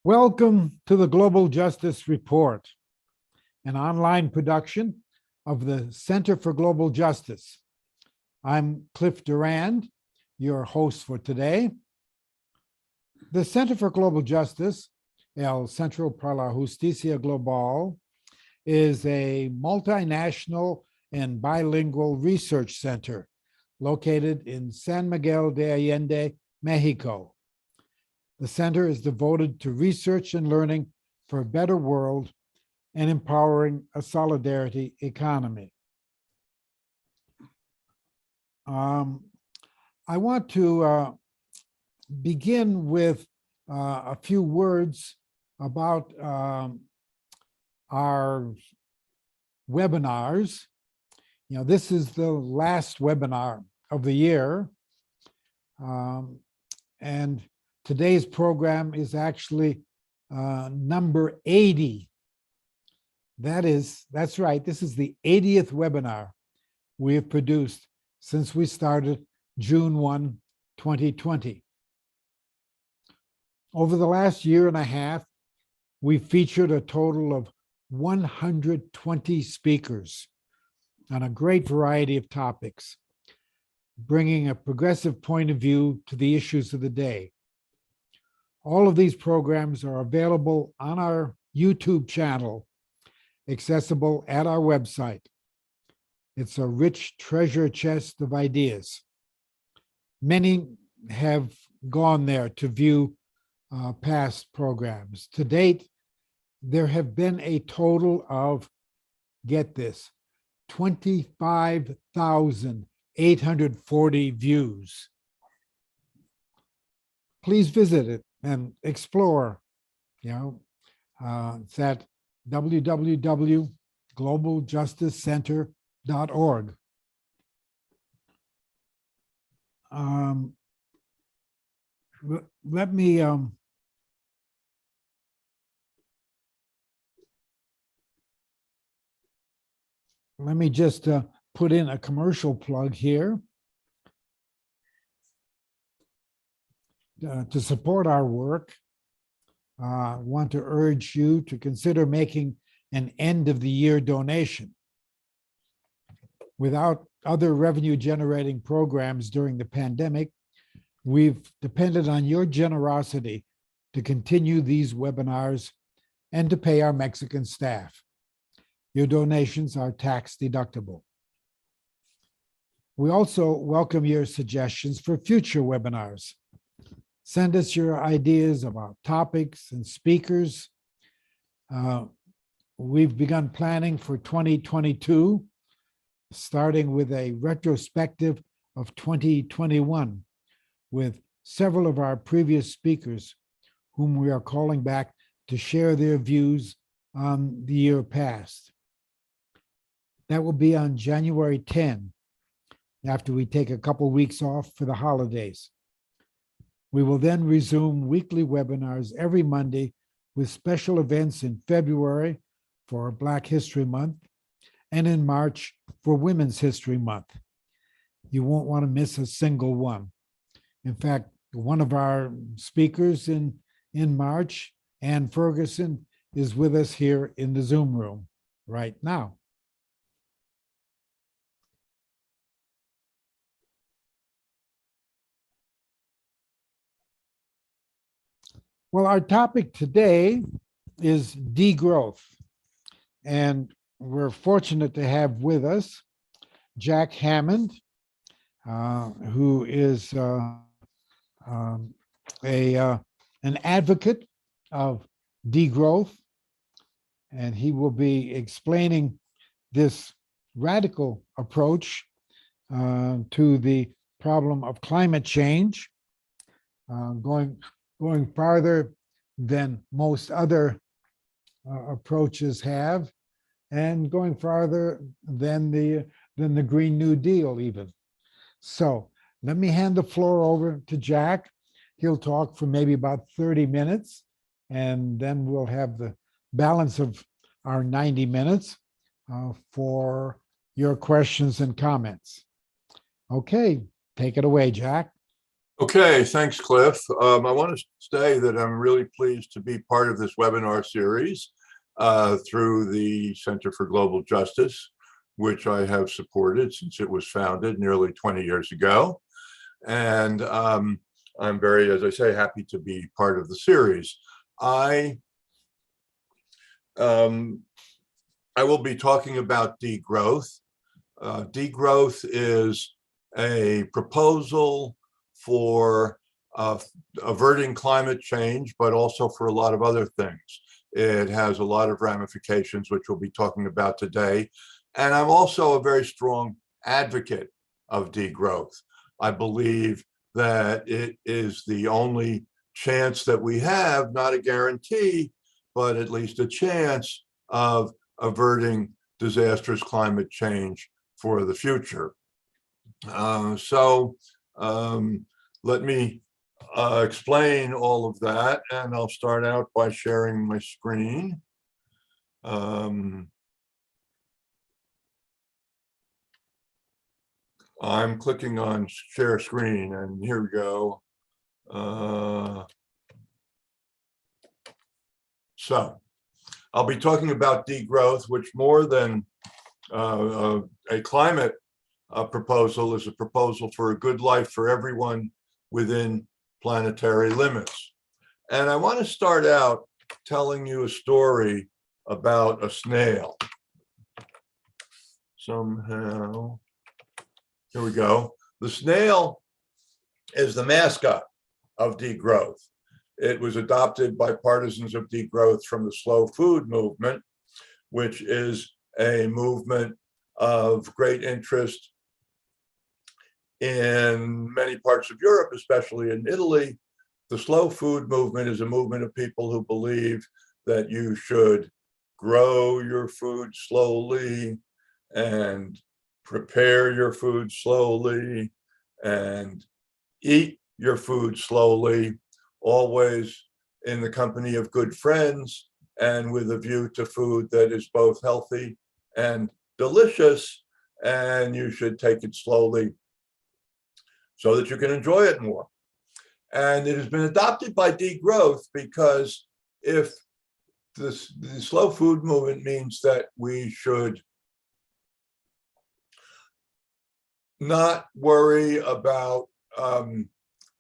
Welcome to the Global Justice Report, an online production of the Center for Global Justice. I'm Cliff Durand, your host for today. The Center for Global Justice, El Centro para la Justicia Global, is a multinational and bilingual research center located in San Miguel de Allende, Mexico. The center is devoted to research and learning for a better world and empowering a solidarity economy. I want to begin with a few words about our webinars. This is the last webinar of the year, and today's program is actually number 80. That's right, this is the 80th webinar we have produced since we started June 1, 2020. Over the last year and a half, we featured a total of 120 speakers on a great variety of topics, bringing a progressive point of view to the issues of the day. All of these programs are available on our YouTube channel, accessible at our website. It's a rich treasure chest of ideas. Many have gone there to view past programs. To date, there have been a total of, get this, 25,840 views. Please visit it and explore. It's at www.globaljusticecenter.org. Let me just put in a commercial plug here. To support our work, I want to urge you to consider making an end-of-the-year donation. Without other revenue-generating programs during the pandemic, we've depended on your generosity to continue these webinars and to pay our Mexican staff. Your donations are tax-deductible. We also welcome your suggestions for future webinars. Send us your ideas about topics and speakers. We've begun planning for 2022, starting with a retrospective of 2021, with several of our previous speakers whom we are calling back to share their views on the year past. That will be on January 10, after we take a couple weeks off for the holidays. We will then resume weekly webinars every Monday with special events in February for Black History Month and in March for Women's History Month. You won't want to miss a single one. In fact, one of our speakers in March, Ann Ferguson, is with us here in the Zoom room right now. Well, our topic today is degrowth, and we're fortunate to have with us Jack Hammond, who is an advocate of degrowth, and he will be explaining this radical approach to the problem of climate change, going farther than most other approaches have, and going farther than the Green New Deal even. So let me hand the floor over to Jack. He'll talk for maybe about 30 minutes, and then we'll have the balance of our 90 minutes for your questions and comments. Okay, take it away, Jack. Okay, thanks, Cliff. I want to say that I'm really pleased to be part of this webinar series through the Center for Global Justice, which I have supported since it was founded nearly 20 years ago. And I'm very, as I say, happy to be part of the series. I will be talking about degrowth. Degrowth is a proposal for averting climate change, but also for a lot of other things. It has a lot of ramifications, which we'll be talking about today. And I'm also a very strong advocate of degrowth. I believe that it is the only chance that we have, not a guarantee, but at least a chance of averting disastrous climate change for the future. Let me explain all of that, and I'll start out by sharing my screen. I'm clicking on share screen, and here we go. So I'll be talking about degrowth, which more than a climate proposal is a proposal for a good life for everyone within planetary limits. And I want to start out telling you a story about a snail. Somehow, here we go. The snail is the mascot of degrowth. It was adopted by partisans of degrowth from the slow food movement, which is a movement of great interest in many parts of Europe, especially in Italy. The slow food movement is a movement of people who believe that you should grow your food slowly and prepare your food slowly and eat your food slowly, always in the company of good friends and with a view to food that is both healthy and delicious, and you should take it slowly so that you can enjoy it more. And it has been adopted by degrowth because if the slow food movement means that we should not worry about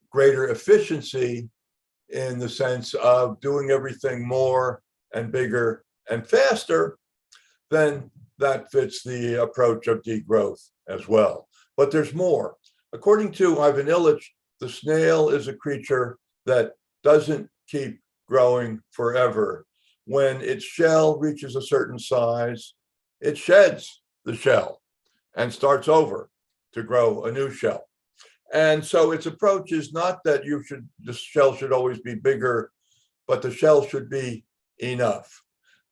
greater efficiency in the sense of doing everything more and bigger and faster, then that fits the approach of degrowth as well. But there's more. According to Ivan Illich, the snail is a creature that doesn't keep growing forever. When its shell reaches a certain size, it sheds the shell and starts over to grow a new shell. And so its approach is not that the shell should always be bigger, but the shell should be enough.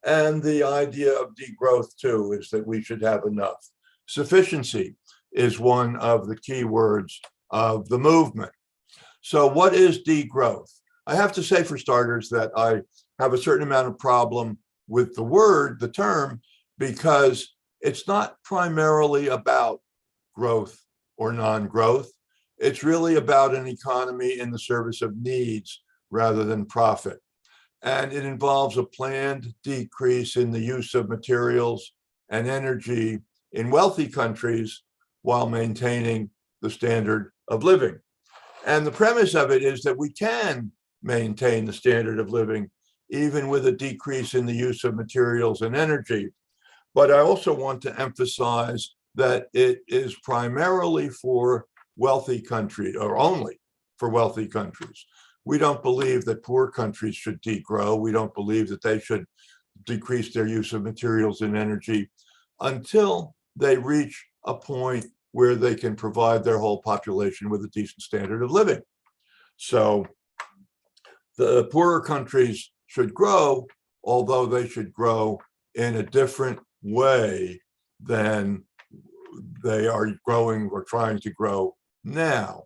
And the idea of degrowth too is that we should have enough. Sufficiency is one of the key words of the movement. So what is degrowth? I have to say, for starters, that I have a certain amount of problem with the term, because it's not primarily about growth or non-growth. It's really about an economy in the service of needs rather than profit. And it involves a planned decrease in the use of materials and energy in wealthy countries while maintaining the standard of living. And the premise of it is that we can maintain the standard of living even with a decrease in the use of materials and energy. But I also want to emphasize that it is primarily for wealthy countries, or only for wealthy countries. We don't believe that poor countries should degrow. We don't believe that they should decrease their use of materials and energy until they reach a point where they can provide their whole population with a decent standard of living. So the poorer countries should grow, although they should grow in a different way than they are growing or trying to grow now.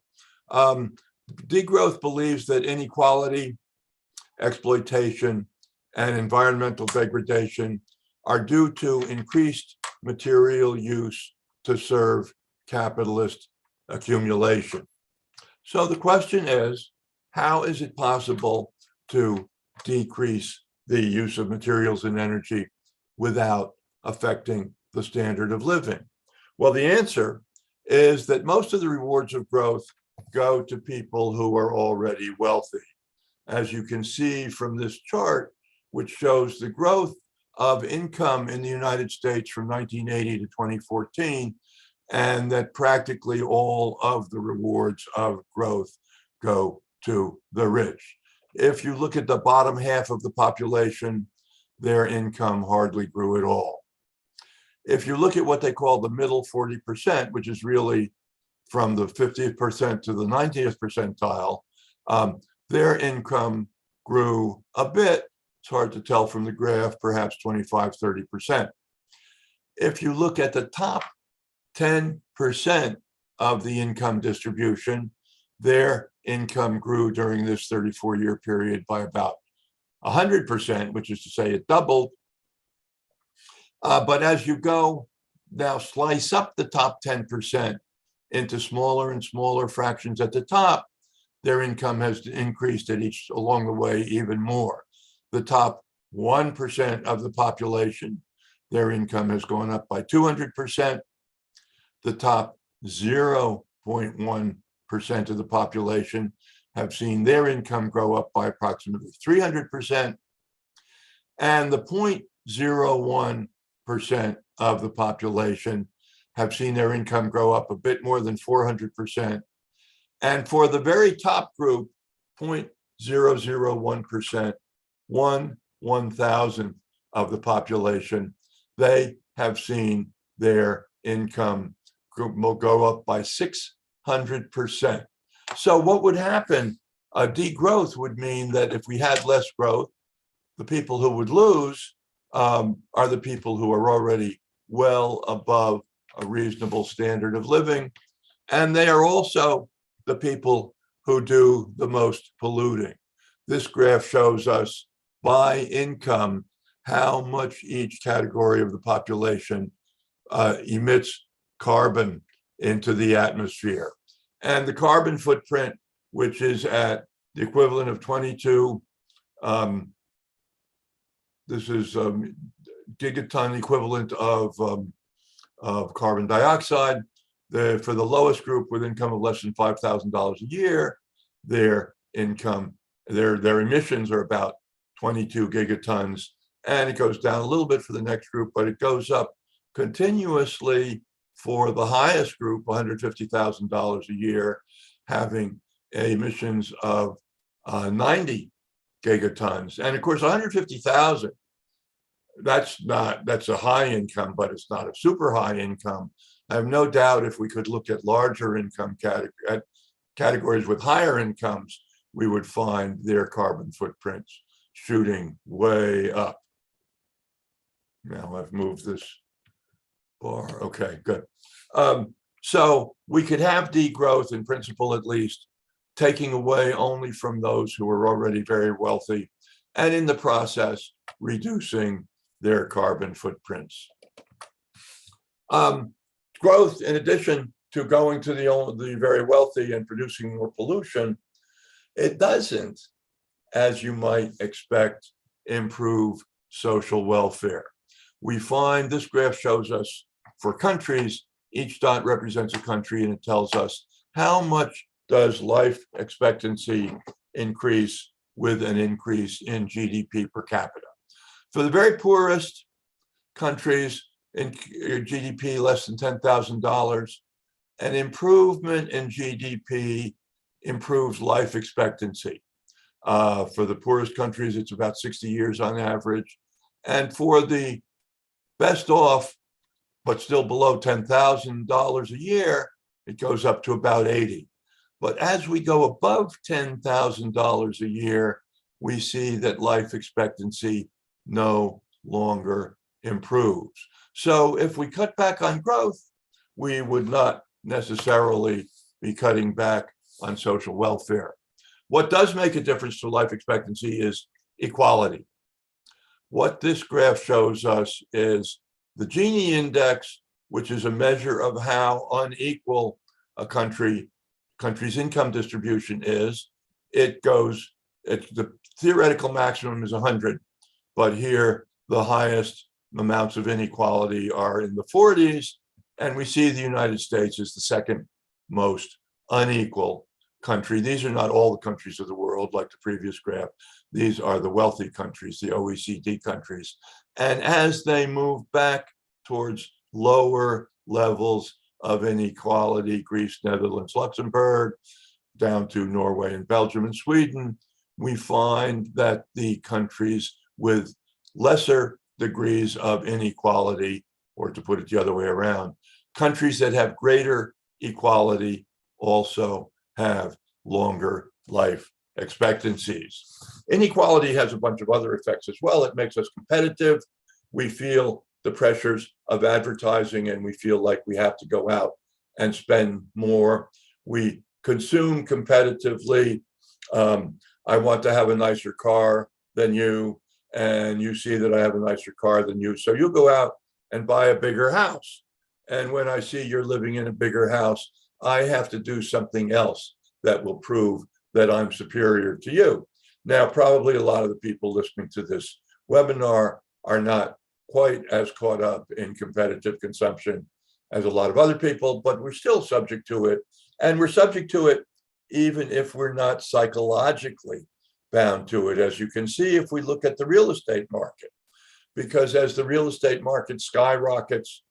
Degrowth believes that inequality, exploitation, and environmental degradation are due to increased material use to serve capitalist accumulation. So the question is, how is it possible to decrease the use of materials and energy without affecting the standard of living? Well, the answer is that most of the rewards of growth go to people who are already wealthy. As you can see from this chart, which shows the growth of income in the United States from 1980 to 2014, and that practically all of the rewards of growth go to the rich. If you look at the bottom half of the population, their income hardly grew at all. If you look at what they call the middle 40%, which is really from the 50th percent to the 90th percentile, their income grew a bit. It's hard to tell from the graph, perhaps 25, 30%. If you look at the top 10% of the income distribution, their income grew during this 34-year period by about 100%, which is to say it doubled. But as you go now slice up the top 10% into smaller and smaller fractions at the top, their income has increased at each along the way even more. The top 1% of the population, their income has gone up by 200%. The top 0.1% of the population have seen their income grow up by approximately 300%. And the 0.01% of the population have seen their income grow up a bit more than 400%. And for the very top group, 0.001%, 1/1000th of the population, they have seen their income go up by 600%. So what would happen? Degrowth would mean that if we had less growth, the people who would lose are the people who are already well above a reasonable standard of living. And they are also the people who do the most polluting. This graph shows us by income how much each category of the population emits carbon into the atmosphere. And the carbon footprint, which is at the equivalent of 22, this is gigaton equivalent of carbon dioxide. For the lowest group with income of less than $5,000 a year, their income, their emissions are about 22 gigatons. And it goes down a little bit for the next group, but it goes up continuously for the highest group, $150,000 a year, having emissions of 90 gigatons. And of course, 150,000, that's a high income, but it's not a super high income. I have no doubt if we could look at larger income categories with higher incomes, we would find their carbon footprints shooting way up. Now I've moved this bar. Okay, good. So we could have degrowth in principle, at least, taking away only from those who are already very wealthy, and in the process, reducing their carbon footprints. Growth, in addition to going to the very wealthy and producing more pollution, it doesn't, as you might expect, improve social welfare. We find this graph shows us for countries, each dot represents a country, and it tells us how much does life expectancy increase with an increase in GDP per capita. For the very poorest countries, in GDP less than $10,000, an improvement in GDP improves life expectancy. For the poorest countries, it's about 60 years on average. And for the best off, but still below $10,000 a year, it goes up to about 80. But as we go above $10,000 a year, we see that life expectancy no longer improves. So if we cut back on growth, we would not necessarily be cutting back on social welfare. What does make a difference to life expectancy is equality. What this graph shows us is the Gini index, which is a measure of how unequal a country country's income distribution is. The theoretical maximum is 100, but here the highest amounts of inequality are in the 40s, and we see the United States as the second most unequal country. These are not all the countries of the world like the previous graph. These are the wealthy countries, the OECD countries. And as they move back towards lower levels of inequality, Greece, Netherlands, Luxembourg, down to Norway and Belgium and Sweden, we find that the countries with lesser degrees of inequality, or to put it the other way around, countries that have greater equality also have longer life expectancies. Inequality has a bunch of other effects as well. It makes us competitive. We feel the pressures of advertising, and we feel like we have to go out and spend more. We consume competitively. I want to have a nicer car than you, and you see that I have a nicer car than you. So you'll go out and buy a bigger house. And when I see you're living in a bigger house, I have to do something else that will prove that I'm superior to you. Now, probably a lot of the people listening to this webinar are not quite as caught up in competitive consumption as a lot of other people, but we're still subject to it. And we're subject to it even if we're not psychologically bound to it, as you can see if we look at the real estate market. Because as the real estate market skyrockets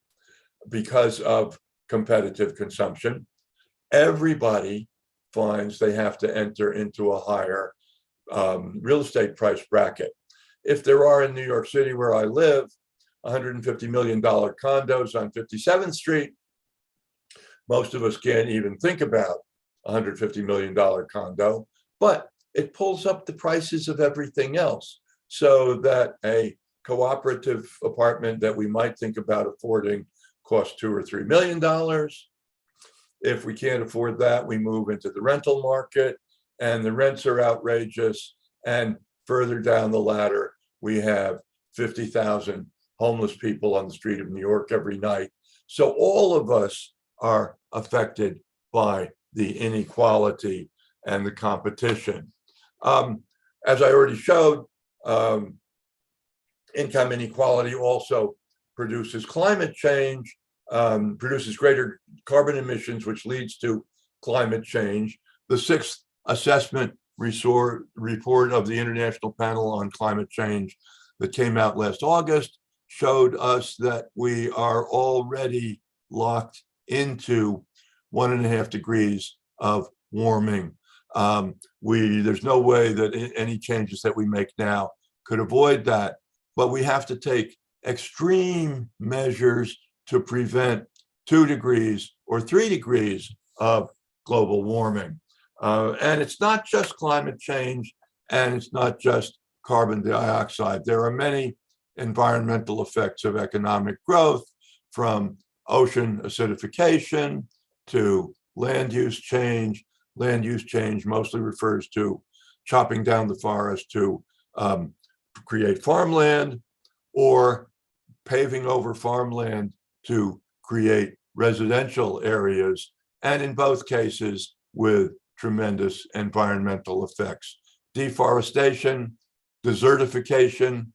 because of competitive consumption, everybody finds they have to enter into a higher real estate price bracket. If there are in New York City, where I live, $150 million condos on 57th Street, most of us can't even think about a $150 million condo, but it pulls up the prices of everything else, so that a cooperative apartment that we might think about affording costs $2 or $3 million. If we can't afford that, we move into the rental market, and the rents are outrageous. And further down the ladder, we have 50,000 homeless people on the street of New York every night. So all of us are affected by the inequality and the competition. As I already showed, income inequality also produces climate change, produces greater carbon emissions, which leads to climate change. The sixth assessment report of the International Panel on Climate Change that came out last August showed us that we are already locked into 1.5 degrees of warming. There's no way that any changes that we make now could avoid that, but we have to take extreme measures to prevent 2 degrees or 3 degrees of global warming. And it's not just climate change, and it's not just carbon dioxide. There are many environmental effects of economic growth, from ocean acidification to land use change. Land use change mostly refers to chopping down the forest to create farmland, or paving over farmland to create residential areas, and in both cases with tremendous environmental effects. Deforestation, desertification,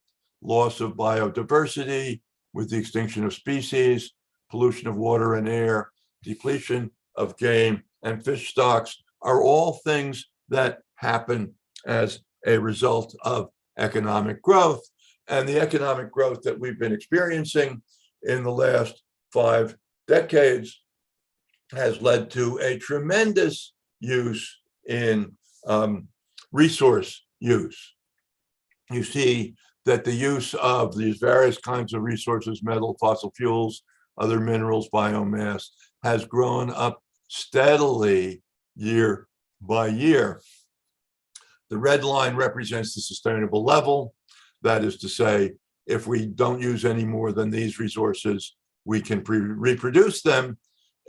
loss of biodiversity with the extinction of species, pollution of water and air, depletion of game and fish stocks are all things that happen as a result of economic growth. And the economic growth that we've been experiencing in the last 5 decades has led to a tremendous use in resource use. You see that the use of these various kinds of resources, metal, fossil fuels, other minerals, biomass, has grown up steadily year by year. The red line represents the sustainable level. That is to say, if we don't use any more than these resources, we can reproduce them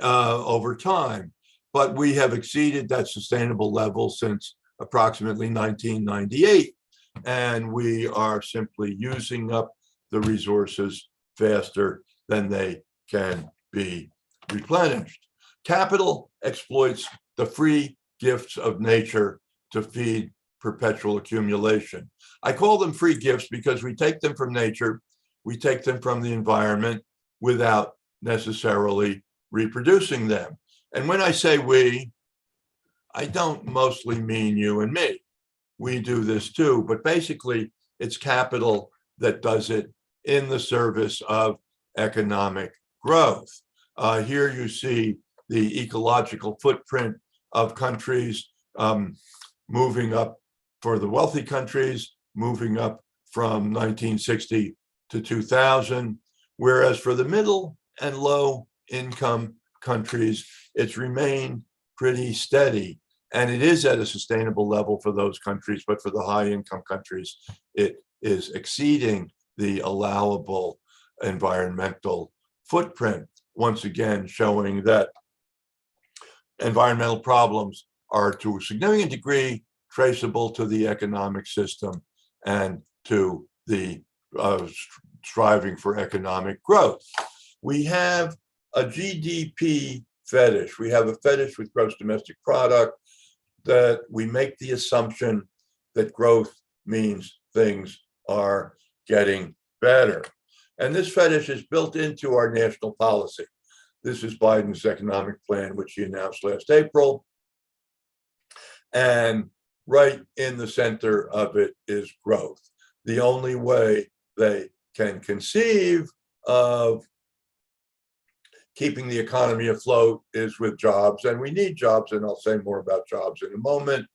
over time. But we have exceeded that sustainable level since approximately 1998, and we are simply using up the resources faster than they can be replenished. Capital exploits the free gifts of nature to feed perpetual accumulation. I call them free gifts because we take them from nature, we take them from the environment without necessarily reproducing them. And when I say we, I don't mostly mean you and me. We do this too, but basically it's capital that does it in the service of economic growth. Here you see the ecological footprint of countries moving up for the wealthy countries, moving up from 1960 to 2000, whereas for the middle and low income countries, it's remained pretty steady. And it is at a sustainable level for those countries, but for the high income countries, it is exceeding the allowable environmental footprint, once again showing that environmental problems are to a significant degree traceable to the economic system and to the striving for economic growth. We have a GDP fetish. We have a fetish with gross domestic product, that we make the assumption that growth means things are getting better. And this fetish is built into our national policy. This is Biden's economic plan, which he announced last April. And right in the center of it is growth. The only way they can conceive of keeping the economy afloat is with jobs, and we need jobs, and I'll say more about jobs in a moment,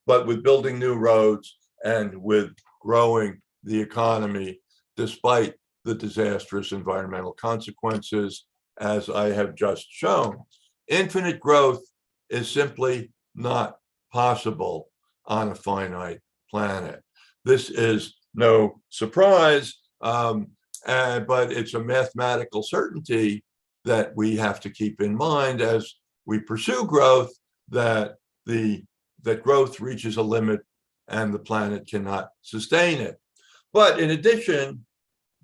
but with building new roads and with growing the economy, despite the disastrous environmental consequences, as I have just shown. Infinite growth is simply not possible on a finite planet. This is no surprise, but it's a mathematical certainty that we have to keep in mind as we pursue growth, that growth reaches a limit and the planet cannot sustain it. But in addition,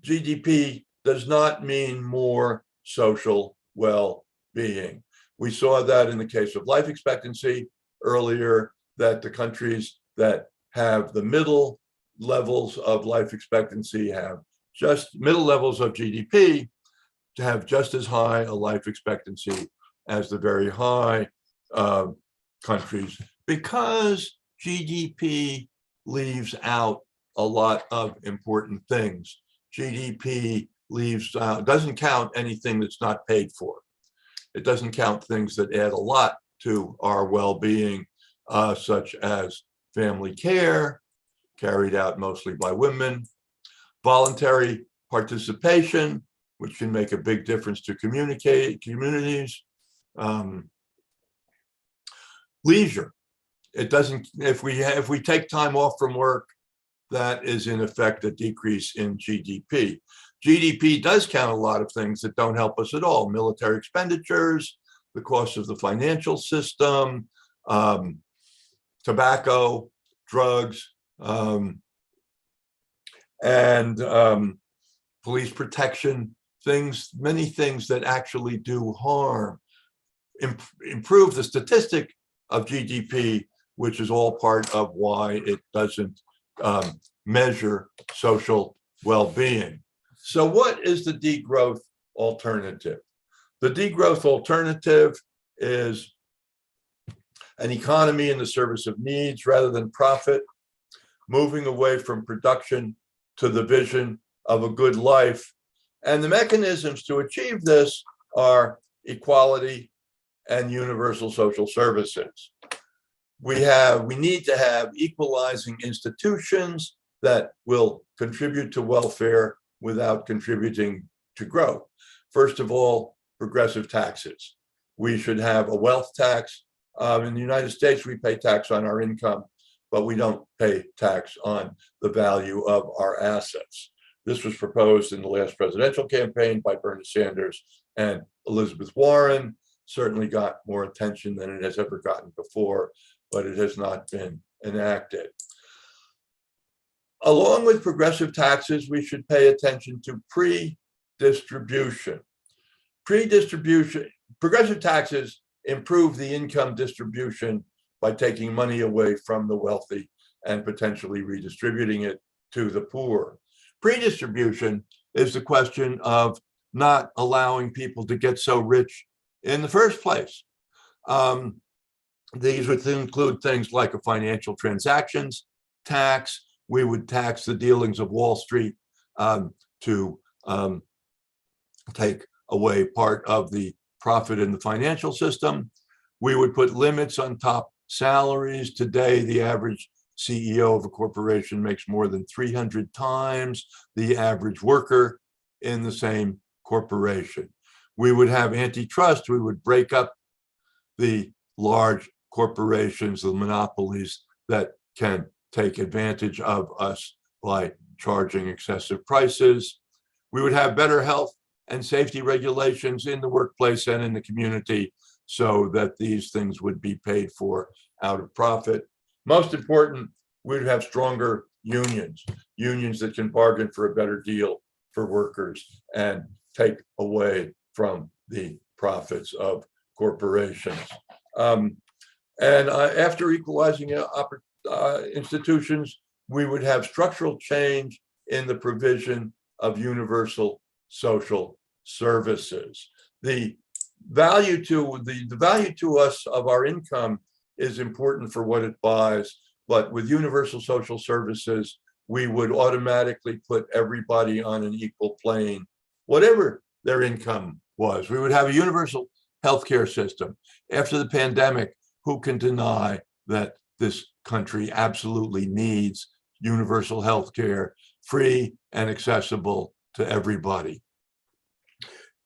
GDP does not mean more social well-being. We saw that in the case of life expectancy earlier, that the countries that have the middle levels of life expectancy have just middle levels of GDP to have just as high a life expectancy as the very high countries, because GDP leaves out a lot of important things. GDP leaves out, doesn't count anything that's not paid for. It doesn't count things that add a lot to our well-being, such as family care, carried out mostly by women, voluntary participation, which can make a big difference to communities. Leisure. It doesn't, if we take time off from work, that is in effect a decrease in GDP. GDP does count a lot of things that don't help us at all. Military expenditures, the cost of the financial system, tobacco, drugs, and police protection, many things that actually do harm, improve the statistic of GDP, which is all part of why it doesn't measure social well-being. So what is the degrowth alternative? The degrowth alternative is an economy in the service of needs rather than profit, moving away from production to the vision of a good life. And the mechanisms to achieve this are equality and universal social services. We need to have equalizing institutions that will contribute to welfare without contributing to growth. First of all, progressive taxes. We should have a wealth tax. In the United States, we pay tax on our income, but we don't pay tax on the value of our assets. This was proposed in the last presidential campaign by Bernie Sanders and Elizabeth Warren. Certainly got more attention than it has ever gotten before, but it has not been enacted. Along with progressive taxes, we should pay attention to pre-distribution. Progressive taxes improve the income distribution by taking money away from the wealthy and potentially redistributing it to the poor. Predistribution is the question of not allowing people to get so rich in the first place. These would include things like a financial transactions tax. We would tax the dealings of Wall Street to take away part of the profit in the financial system. We would put limits on top salaries. Today, the average CEO of a corporation makes more than 300 times the average worker in the same corporation. We would have antitrust. We would break up the large corporations, the monopolies that can take advantage of us by charging excessive prices. We would have better health and safety regulations in the workplace and in the community so that these things would be paid for out of profit. Most important, we'd have stronger unions that can bargain for a better deal for workers and take away from the profits of corporations. After equalizing institutions, we would have structural change in the provision of universal social services. The value to us of our income is important for what it buys, but with universal social services, we would automatically put everybody on an equal plane, whatever their income was. We would have a universal healthcare system. After the pandemic, who can deny that this country absolutely needs universal healthcare, free and accessible to everybody?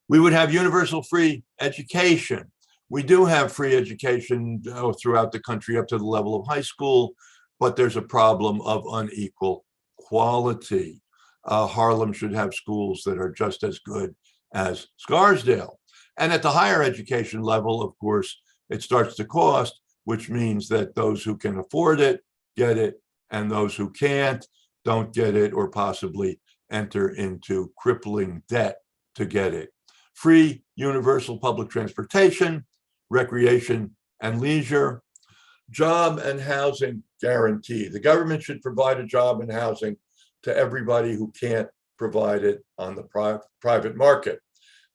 We would have universal free education. We do have free education throughout the country up to the level of high school, but there's a problem of unequal quality. Harlem should have schools that are just as good as Scarsdale. And at the higher education level, of course, it starts to cost, which means that those who can afford it get it, and those who can't don't get it or possibly enter into crippling debt to get it. Free universal public transportation, recreation and leisure, job and housing guarantee. The government should provide a job and housing to everybody who can't provide it on the private market.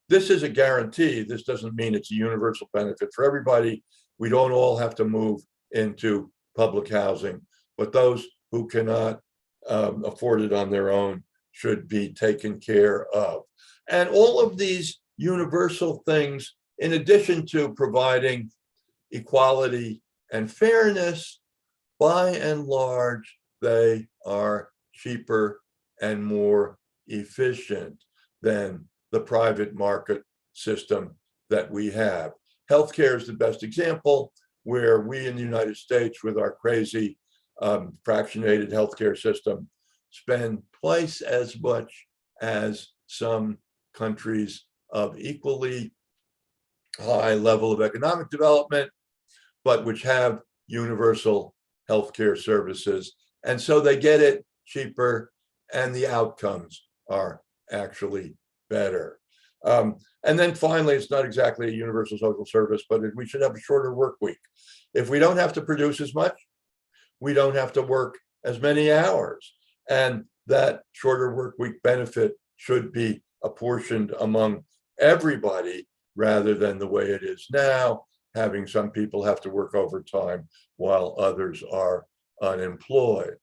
This is a guarantee. This doesn't mean it's a universal benefit for everybody. We don't all have to move into public housing, but those who cannot afford it on their own should be taken care of. And all of these universal things, in addition to providing equality and fairness, by and large, they are cheaper and more efficient than the private market system that we have. Healthcare is the best example, where we in the United States, with our crazy fractionated healthcare system, spend twice as much as some countries of equally high level of economic development, but which have universal healthcare services. And so they get it cheaper and the outcomes are actually better. And then finally, it's not exactly a universal social service, but we should have a shorter work week. If we don't have to produce as much, we don't have to work as many hours. And that shorter work week benefit should be apportioned among everybody rather than the way it is now, having some people have to work overtime while others are unemployed.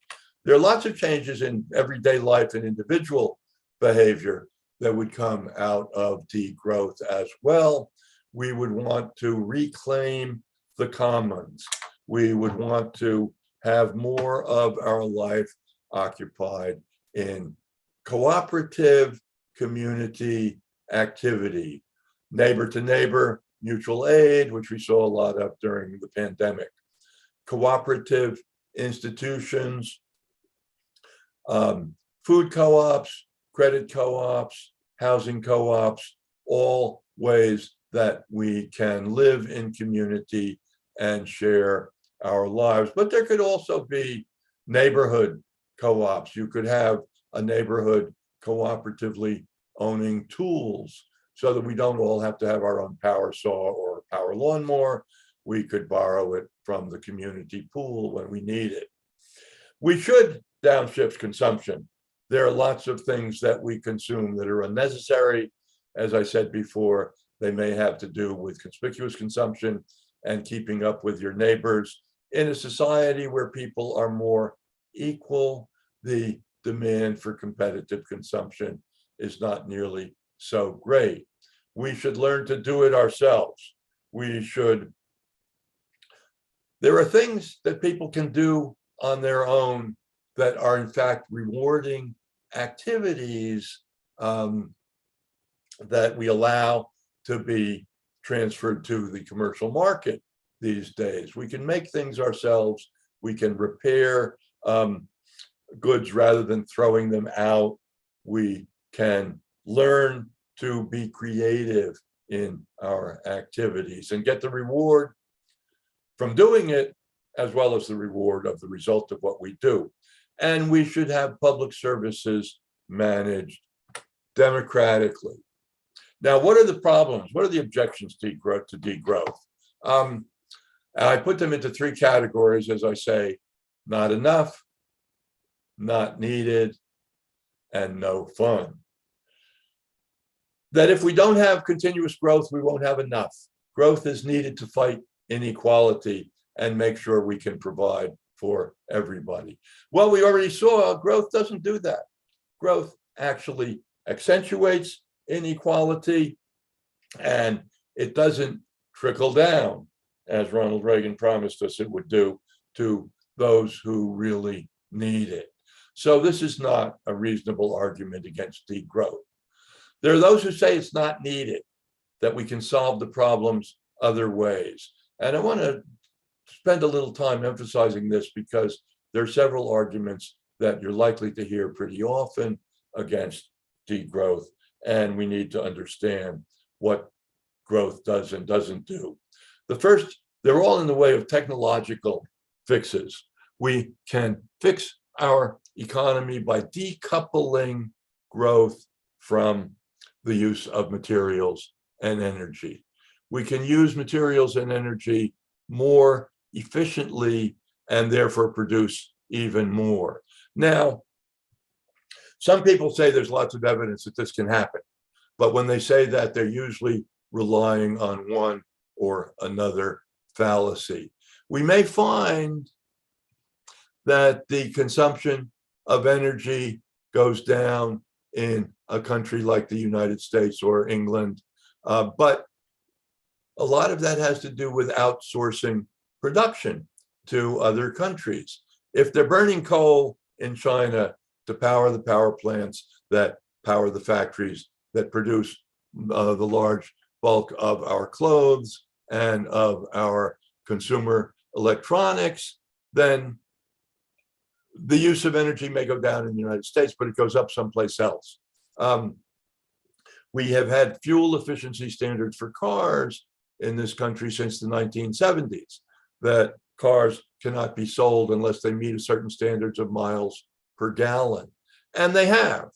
There are lots of changes in everyday life and individual behavior that would come out of degrowth as well. We would want to reclaim the commons. We would want to have more of our life occupied in cooperative community activity, neighbor to neighbor, mutual aid, which we saw a lot of during the pandemic, cooperative institutions, food co-ops, credit co-ops, housing co-ops, all ways that we can live in community and share our lives. But there could also be neighborhood co-ops. You could have a neighborhood cooperatively owning tools so that we don't all have to have our own power saw or power lawnmower. We could borrow it from the community pool when we need it. We should downshift consumption. There are lots of things that we consume that are unnecessary. As I said before, they may have to do with conspicuous consumption and keeping up with your neighbors. In a society where people are more equal, the demand for competitive consumption is not nearly so great. We should learn to do it ourselves. There are things that people can do on their own that are in fact rewarding activities that we allow to be transferred to the commercial market these days. We can make things ourselves. We can repair goods rather than throwing them out. We can learn to be creative in our activities and get the reward from doing it, as well as the reward of the result of what we do. And we should have public services managed democratically. Now, what are the problems? What are the objections to degrowth? I put them into three categories, as I say: not enough, not needed, and no fun. That if we don't have continuous growth, we won't have enough. Growth is needed to fight inequality and make sure we can provide for everybody. Well, we already saw growth doesn't do that. Growth actually accentuates inequality, and it doesn't trickle down, as Ronald Reagan promised us it would do, to those who really need it. So this is not a reasonable argument against degrowth. There are those who say it's not needed, that we can solve the problems other ways. And I want to spend a little time emphasizing this because there are several arguments that you're likely to hear pretty often against degrowth, and we need to understand what growth does and doesn't do. The first, they're all in the way of technological fixes. We can fix our economy by decoupling growth from the use of materials and energy. We can use materials and energy more efficiently and therefore produce even more. Now, some people say there's lots of evidence that this can happen, but when they say that, they're usually relying on one or another fallacy. We may find that the consumption of energy goes down in a country like the United States or England, but a lot of that has to do with outsourcing production to other countries. If they're burning coal in China to power the power plants that power the factories that produce the large bulk of our clothes and of our consumer electronics, then the use of energy may go down in the United States, but it goes up someplace else. We have had fuel efficiency standards for cars in this country since the 1970s, that cars cannot be sold unless they meet a certain standards of miles per gallon. And they have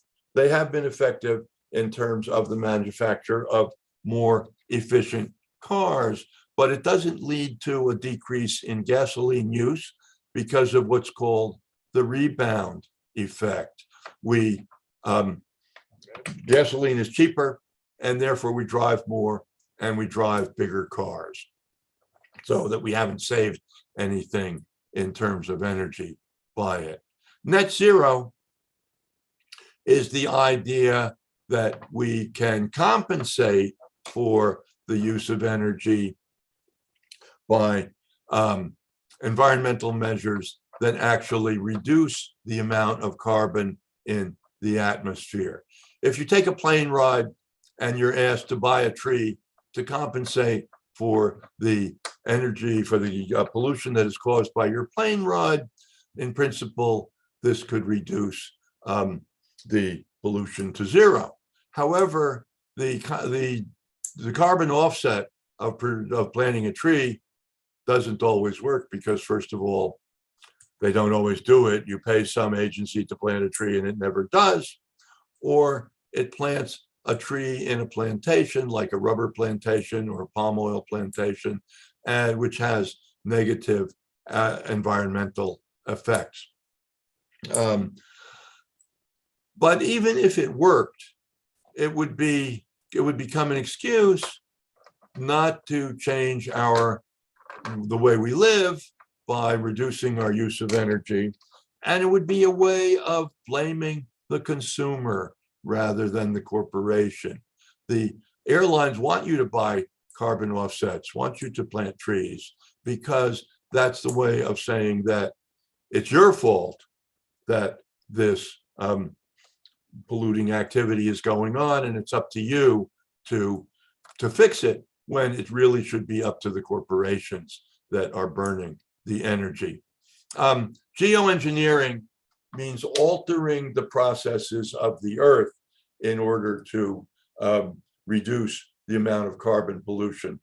been effective in terms of the manufacture of more efficient cars, but it doesn't lead to a decrease in gasoline use because of what's called the rebound effect. Gasoline is cheaper, and therefore we drive more and we drive bigger cars, so that we haven't saved anything in terms of energy by it. Net zero is the idea that we can compensate for the use of energy by environmental measures that actually reduce the amount of carbon in the atmosphere. If you take a plane ride and you're asked to buy a tree to compensate for the energy, for the pollution that is caused by your plane ride, in principle, this could reduce the pollution to zero. However, the carbon offset of planting a tree doesn't always work because, first of all, they don't always do it. You pay some agency to plant a tree and it never does, or it plants a tree in a plantation, like a rubber plantation or a palm oil plantation, and which has negative environmental effects. But even if it worked, it would become an excuse not to change the way we live by reducing our use of energy. And it would be a way of blaming the consumer rather than the corporation. The airlines want you to buy carbon offsets, want you to plant trees, because that's the way of saying that it's your fault that this polluting activity is going on, and it's up to you to fix it, when it really should be up to the corporations that are burning the energy. Geoengineering means altering the processes of the earth in order to reduce the amount of carbon pollution.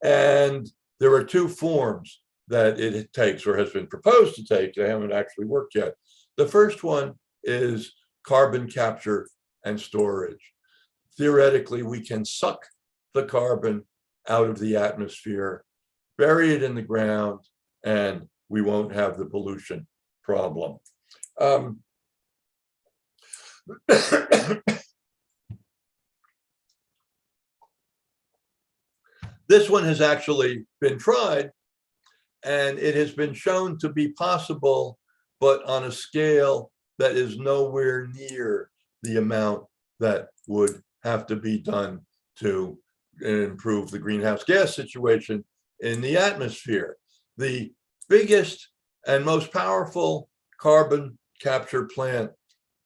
And there are two forms that it takes, or has been proposed to take. They haven't actually worked yet. The first one is carbon capture and storage. Theoretically, we can suck the carbon out of the atmosphere, bury it in the ground, and we won't have the pollution problem. This one has actually been tried, and it has been shown to be possible, but on a scale that is nowhere near the amount that would have to be done to improve the greenhouse gas situation in the atmosphere. The biggest and most powerful carbon capture plant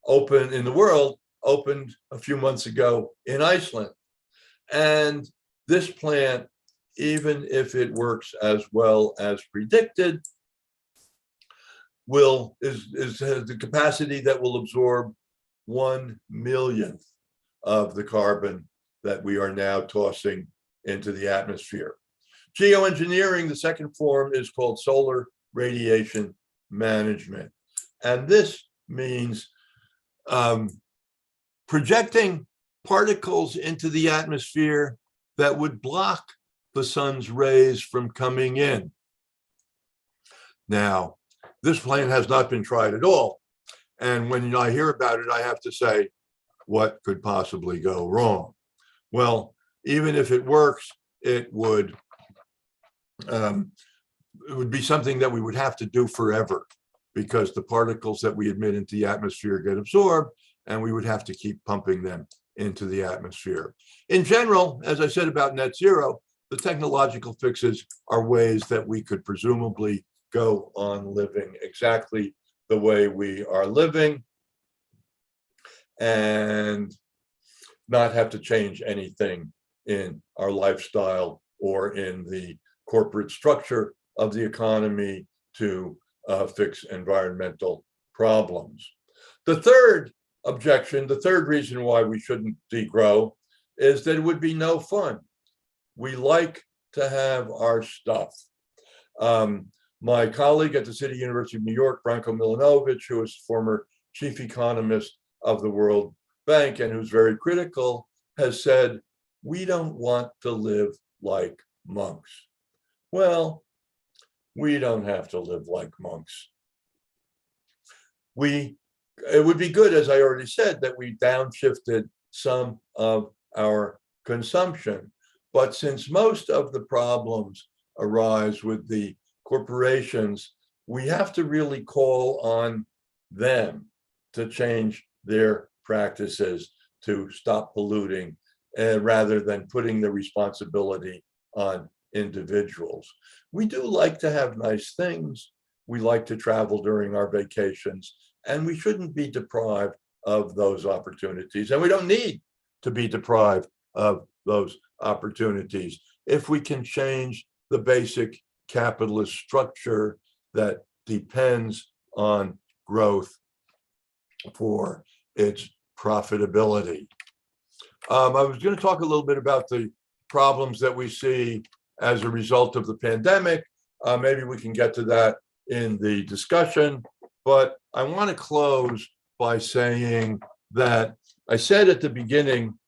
open in the world opened a few months ago in Iceland. And this plant, even if it works as well as predicted, has the capacity that will absorb 1/1,000,000th of the carbon that we are now tossing into the atmosphere. Geoengineering, the second form, is called solar radiation management. And this means projecting particles into the atmosphere that would block the sun's rays from coming in. Now, this plan has not been tried at all. And when I hear about it, I have to say, what could possibly go wrong? Well, even if it works, it would be something that we would have to do forever, because the particles that we emit into the atmosphere get absorbed, and we would have to keep pumping them into the atmosphere. In general, as I said about net zero, the technological fixes are ways that we could presumably go on living exactly the way we are living and not have to change anything in our lifestyle or in the corporate structure of the economy to fix environmental problems. The third objection, the third reason why we shouldn't degrow, is that it would be no fun. We like to have our stuff. My colleague at the City University of New York, Branko Milanovic, who is former chief economist of the World Bank and who's very critical, has said, we don't want to live like monks. Well, we don't have to live like monks. It would be good, as I already said, that we downshifted some of our consumption. But since most of the problems arise with the corporations, we have to really call on them to change their practices to stop polluting, rather than putting the responsibility on individuals. We do like to have nice things. We like to travel during our vacations, and we shouldn't be deprived of those opportunities. And we don't need to be deprived of those opportunities if we can change the basic capitalist structure that depends on growth for its profitability. I was going to talk a little bit about the problems that we see as a result of the pandemic. Maybe we can get to that in the discussion, but I want to close by saying that I said at the beginning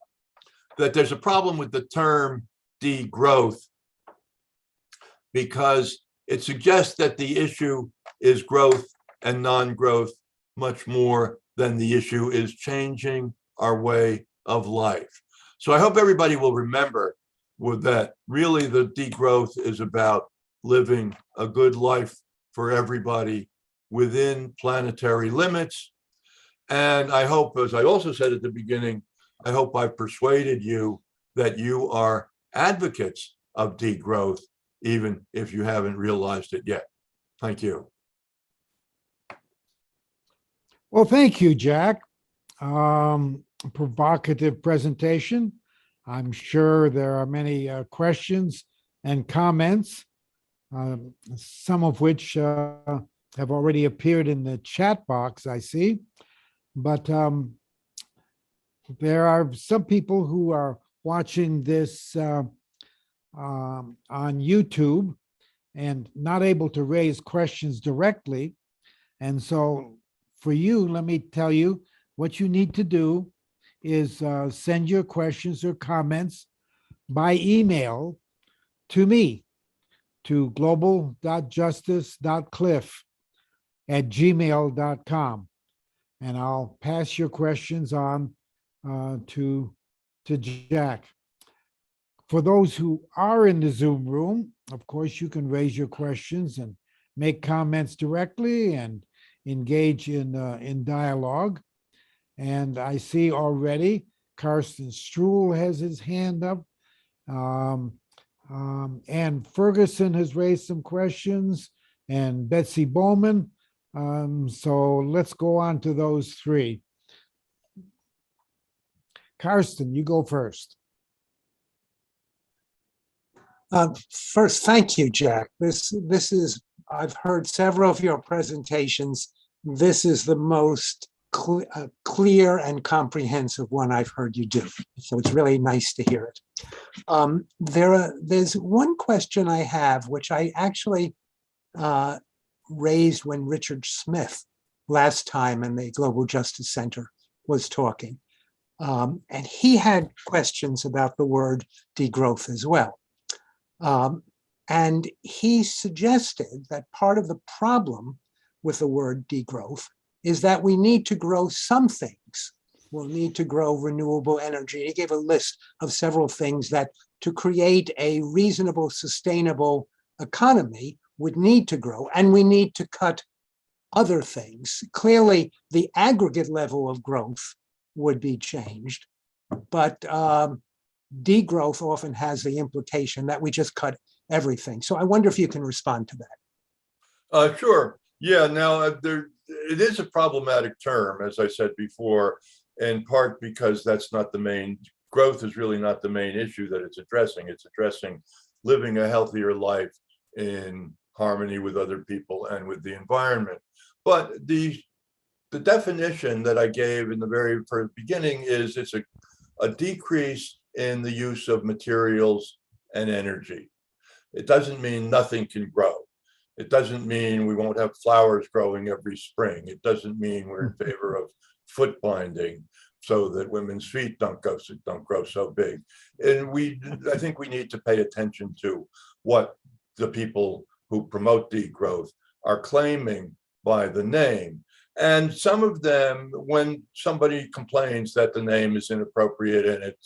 that there's a problem with the term degrowth because it suggests that the issue is growth and non-growth much more than the issue is changing our way of life. So I hope everybody will remember that really the degrowth is about living a good life for everybody within planetary limits. And I hope, as I also said at the beginning, I hope I've persuaded you that you are advocates of degrowth, even if you haven't realized it yet. Thank you. Well, thank you, Jack. Provocative presentation. I'm sure there are many questions and comments, some of which have already appeared in the chat box, I see. But there are some people who are watching this on YouTube and not able to raise questions directly. And so for you, let me tell you what you need to do is send your questions or comments by email to me, to global.justice.cliff@gmail.com. And I'll pass your questions on to Jack. For those who are in the Zoom room, of course, you can raise your questions and make comments directly and engage in dialogue. And I see already Carsten Struhl has his hand up. And Ferguson has raised some questions, and Betsy Bowman. So let's go on to those three. Carsten, you go first. First, thank you, Jack. This is, I've heard several of your presentations. This is the most clear and comprehensive one I've heard you do. So it's really nice to hear it. There's one question I have, which I actually raised when Richard Smith last time in the Global Justice Center was talking. And he had questions about the word degrowth as well. And he suggested that part of the problem with the word degrowth is that we need to grow some things. We'll need to grow renewable energy. He gave a list of several things that to create a reasonable, sustainable economy would need to grow, and we need to cut other things. Clearly, the aggregate level of growth would be changed, but degrowth often has the implication that we just cut everything. So I wonder if you can respond to that. Sure. Yeah, now it is a problematic term, as I said before, in part because that's not the main, growth is really not the main issue that it's addressing. It's addressing living a healthier life in harmony with other people and with the environment. But the definition that I gave in the very first beginning is it's a decrease in the use of materials and energy. It doesn't mean nothing can grow. It doesn't mean we won't have flowers growing every spring. It doesn't mean we're in favor of foot binding so that women's feet don't grow so big. And I think we need to pay attention to what the people who promote degrowth are claiming by the name. And some of them, when somebody complains that the name is inappropriate and it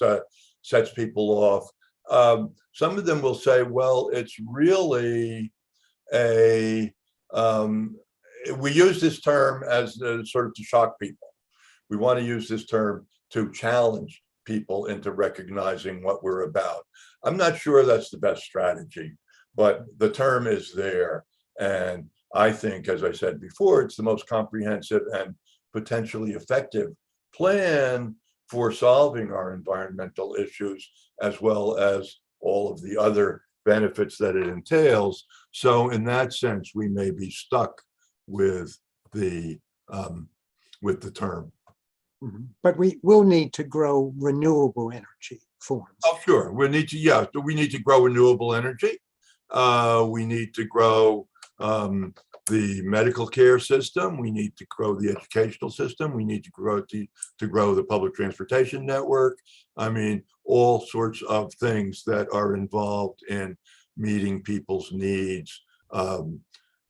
sets people off, some of them will say, well, it's really we use this term as sort of to shock people. We want to use this term to challenge people into recognizing what we're about. I'm not sure that's the best strategy, but the term is there. And I think, as I said before, it's the most comprehensive and potentially effective plan for solving our environmental issues, as well as all of the other benefits that it entails. So in that sense, we may be stuck with the term. But we will need to grow renewable energy forms. Oh, sure. We need to grow renewable energy. We need to grow the medical care system. We need to grow the educational system. We need to grow the public transportation network. I mean, all sorts of things that are involved in meeting people's needs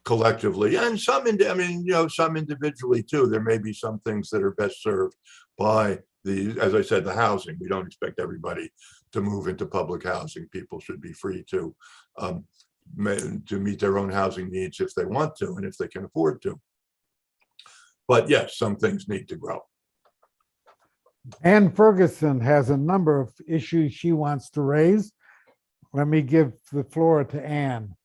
collectively, and some individually too. There may be some things that are best served by as I said, the housing. We don't expect everybody to move into public housing. People should be free to meet their own housing needs if they want to and if they can afford to. But yes, some things need to grow. Ann Ferguson has a number of issues she wants to raise. Let me give the floor to Ann.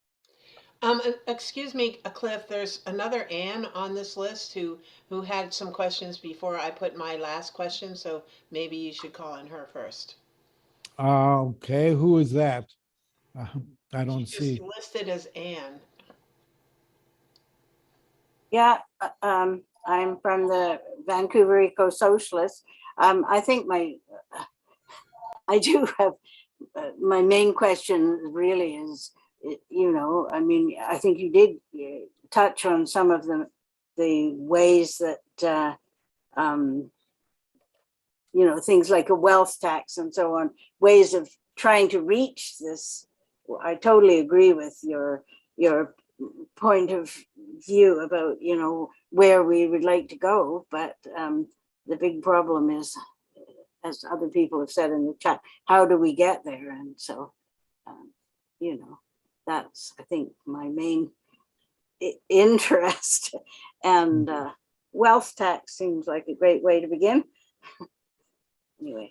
Excuse me, Cliff, there's another Anne on this list who had some questions before I put my last question, so maybe you should call on her first. Okay, who is that? I don't She's see. listed as Anne. Yeah, I'm from the Vancouver Eco Socialists. I think I do have my main question really is, I mean, I think you did touch on some of the ways that, things like a wealth tax and so on, ways of trying to reach this. I totally agree with your point of view about, where we would like to go. But the big problem is, as other people have said in the chat, how do we get there? And so, that's, I think, my main interest. And wealth tax seems like a great way to begin. Anyway.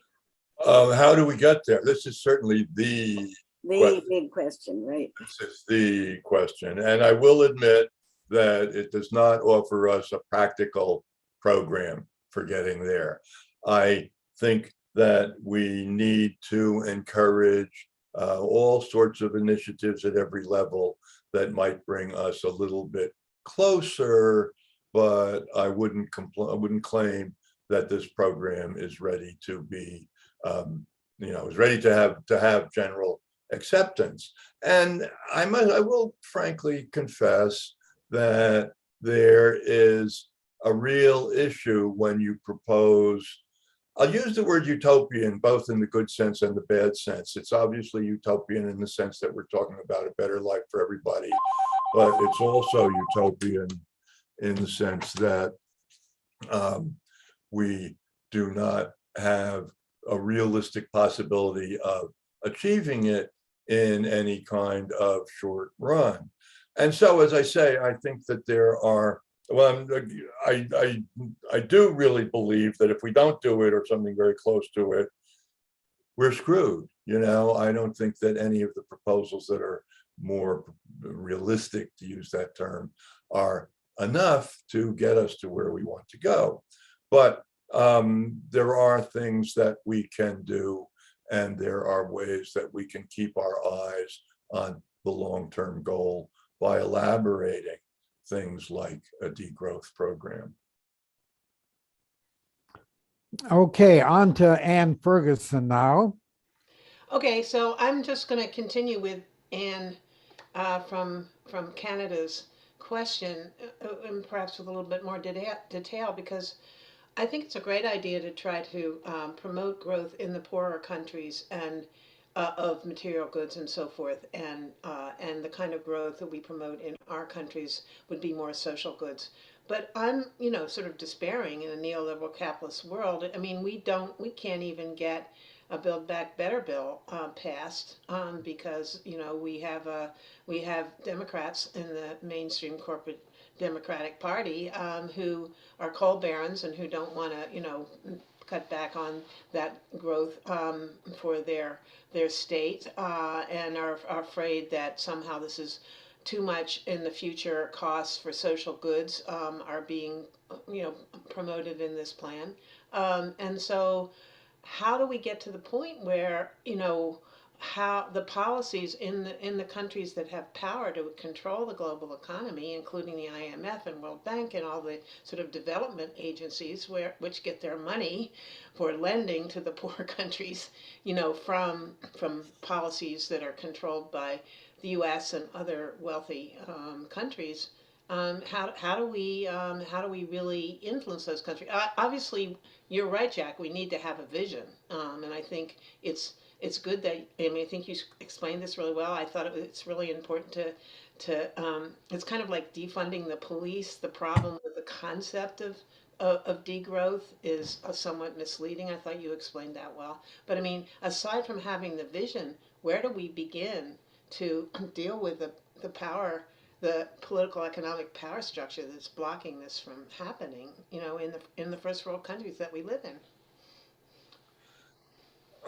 How do we get there? This is certainly the big question, right? This is the question. And I will admit that it does not offer us a practical program for getting there. I think that we need to encourage all sorts of initiatives at every level that might bring us a little bit closer, but I wouldn't claim that this program is ready to be, is ready to have general acceptance. And I will frankly confess that there is a real issue when you propose, I'll use the word utopian, both in the good sense and the bad sense. It's obviously utopian in the sense that we're talking about a better life for everybody, but it's also utopian in the sense that we do not have a realistic possibility of achieving it in any kind of short run. And so, as I say, I think that there are, well, I do really believe that if we don't do it or something very close to it, we're screwed. I don't think that any of the proposals that are more realistic, to use that term, are enough to get us to where we want to go. But there are things that we can do, and there are ways that we can keep our eyes on the long-term goal by elaborating things like a degrowth program. Okay, on to Ann Ferguson now. Okay, so I'm just going to continue with Anne from Canada's question, and perhaps with a little bit more detail, because I think it's a great idea to try to promote growth in the poorer countries and of material goods and so forth, and the kind of growth that we promote in our countries would be more social goods. But I'm, sort of despairing in a neoliberal capitalist world. I mean, we can't even get a Build Back Better bill passed because we have Democrats in the mainstream corporate Democratic Party who are coal barons and who don't want to cut back on that growth for their state and are afraid that somehow this is too much in the future. Costs for social goods are being promoted in this plan, and so how do we get to the point where how the policies in the countries that have power to control the global economy, including the IMF and World Bank and all the sort of development agencies which get their money for lending to the poor countries, from policies that are controlled by the U.S. and other wealthy countries. how do we really influence those countries? Obviously, you're right, Jack. We need to have a vision, and I think it's good that, I mean, I think you explained this really well. I thought it's really important to it's kind of like defunding the police. The problem with the concept of degrowth is somewhat misleading. I thought you explained that well. But I mean, aside from having the vision, where do we begin to deal with the power, the political economic power structure that's blocking this from happening, you know, in the first world countries that we live in?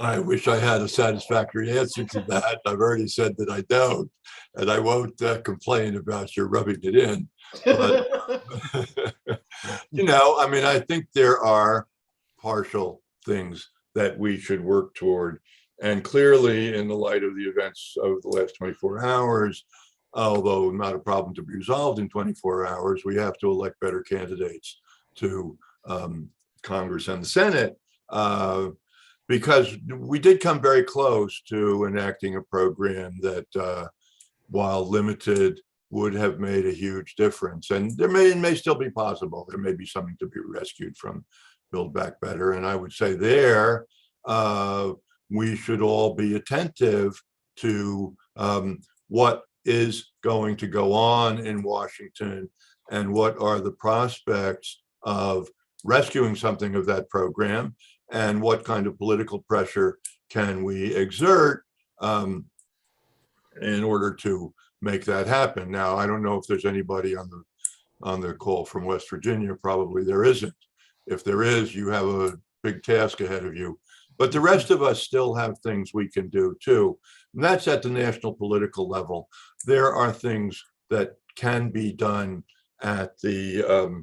I wish I had a satisfactory answer to that. I've already said that I don't, and I won't complain about your rubbing it in. But, I mean, I think there are partial things that we should work toward. And clearly, in the light of the events of the last 24 hours, although not a problem to be resolved in 24 hours, we have to elect better candidates to Congress and the Senate. Because we did come very close to enacting a program that, while limited, would have made a huge difference. And it may still be possible. There may be something to be rescued from Build Back Better. And I would say there, we should all be attentive to what is going to go on in Washington and what are the prospects of rescuing something of that program, and what kind of political pressure can we exert in order to make that happen. Now, I don't know if there's anybody on the call from West Virginia. Probably there isn't. If there is, you have a big task ahead of you. But the rest of us still have things we can do too. And that's at the national political level. There are things that can be done at the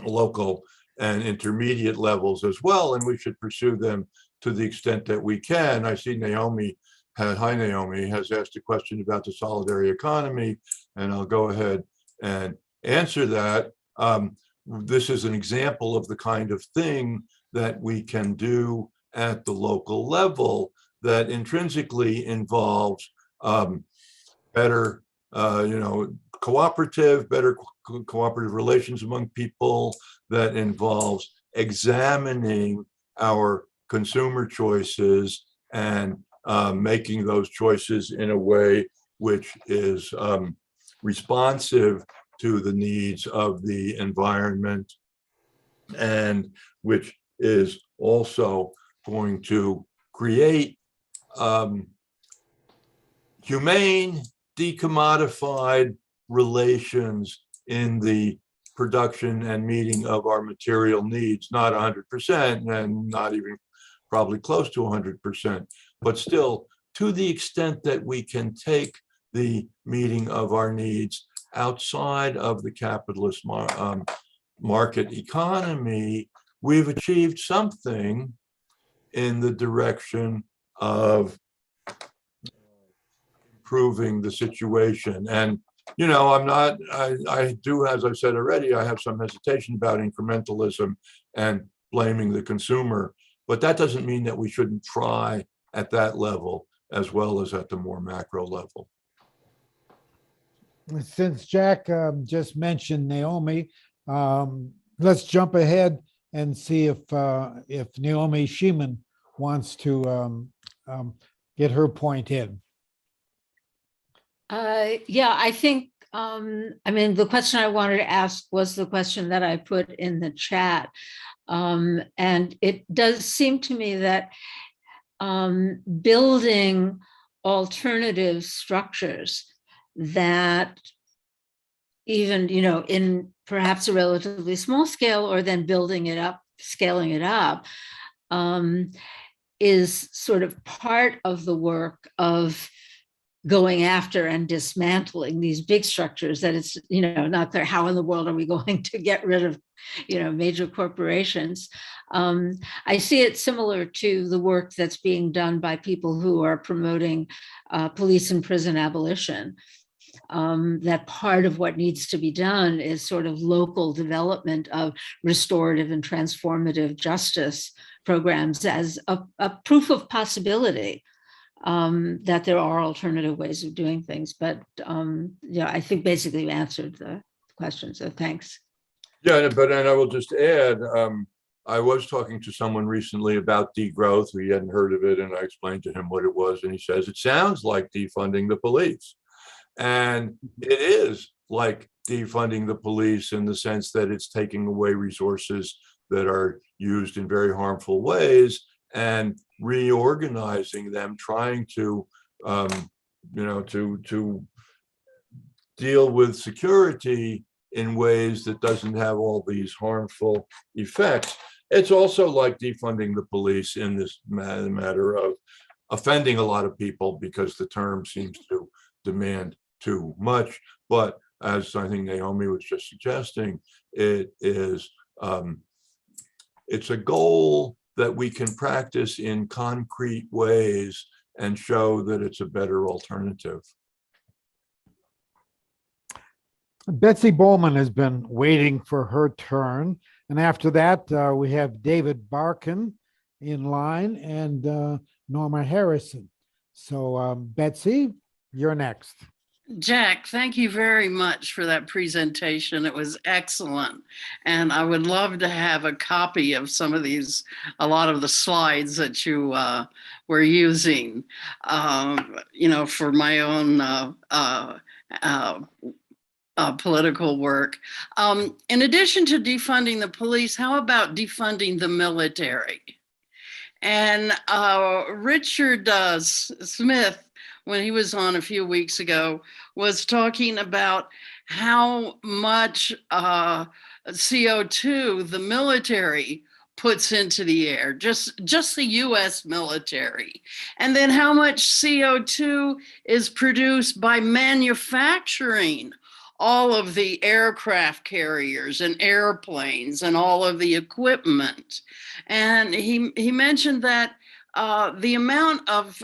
local and intermediate levels as well, and we should pursue them to the extent that we can. I see Naomi has asked a question about the solidarity economy, and I'll go ahead and answer that. This is an example of the kind of thing that we can do at the local level that intrinsically involves better, better cooperative relations among people, that involves examining our consumer choices and making those choices in a way which is responsive to the needs of the environment, and which is also going to create humane, decommodified relations in the production and meeting of our material needs. Not 100%, and not even probably close to 100%, but still, to the extent that we can take the meeting of our needs outside of the capitalist market economy, we've achieved something in the direction of improving the situation. And I do, as I said already, I have some hesitation about incrementalism and blaming the consumer, but that doesn't mean that we shouldn't try at that level as well as at the more macro level. Since Jack just mentioned Naomi, let's jump ahead and see if Naomi Sheeman wants to get her point in. Yeah, I think, the question I wanted to ask was the question that I put in the chat. And it does seem to me that building alternative structures that even, in perhaps a relatively small scale, or then building it up, scaling it up, is sort of part of the work of going after and dismantling these big structures that it's, not clear how in the world are we going to get rid of, major corporations. I see it similar to the work that's being done by people who are promoting police and prison abolition. That part of what needs to be done is sort of local development of restorative and transformative justice programs as a proof of possibility. that there are alternative ways of doing things. But yeah, I think basically you answered the question. So thanks. Yeah, and I will just add, I was talking to someone recently about degrowth. He hadn't heard of it, and I explained to him what it was, and he says it sounds like defunding the police, and it is like defunding the police in the sense that it's taking away resources that are used in very harmful ways and reorganizing them, trying to, to deal with security in ways that doesn't have all these harmful effects. It's also like defunding the police in this matter of offending a lot of people because the term seems to demand too much. But as I think Naomi was just suggesting, it is it's a goal that we can practice in concrete ways and show that it's a better alternative. Betsy Bowman has been waiting for her turn. And after that, we have David Barkin in line and Norma Harrison. So Betsy, you're next. Jack, thank you very much for that presentation. It was excellent. And I would love to have a copy of some of these, a lot of the slides that you were using, for my own political work. In addition to defunding the police, how about defunding the military? And Richard Smith, when he was on a few weeks ago, was talking about how much CO2 the military puts into the air, just the US military. And then how much CO2 is produced by manufacturing all of the aircraft carriers and airplanes and all of the equipment. And he mentioned that the amount of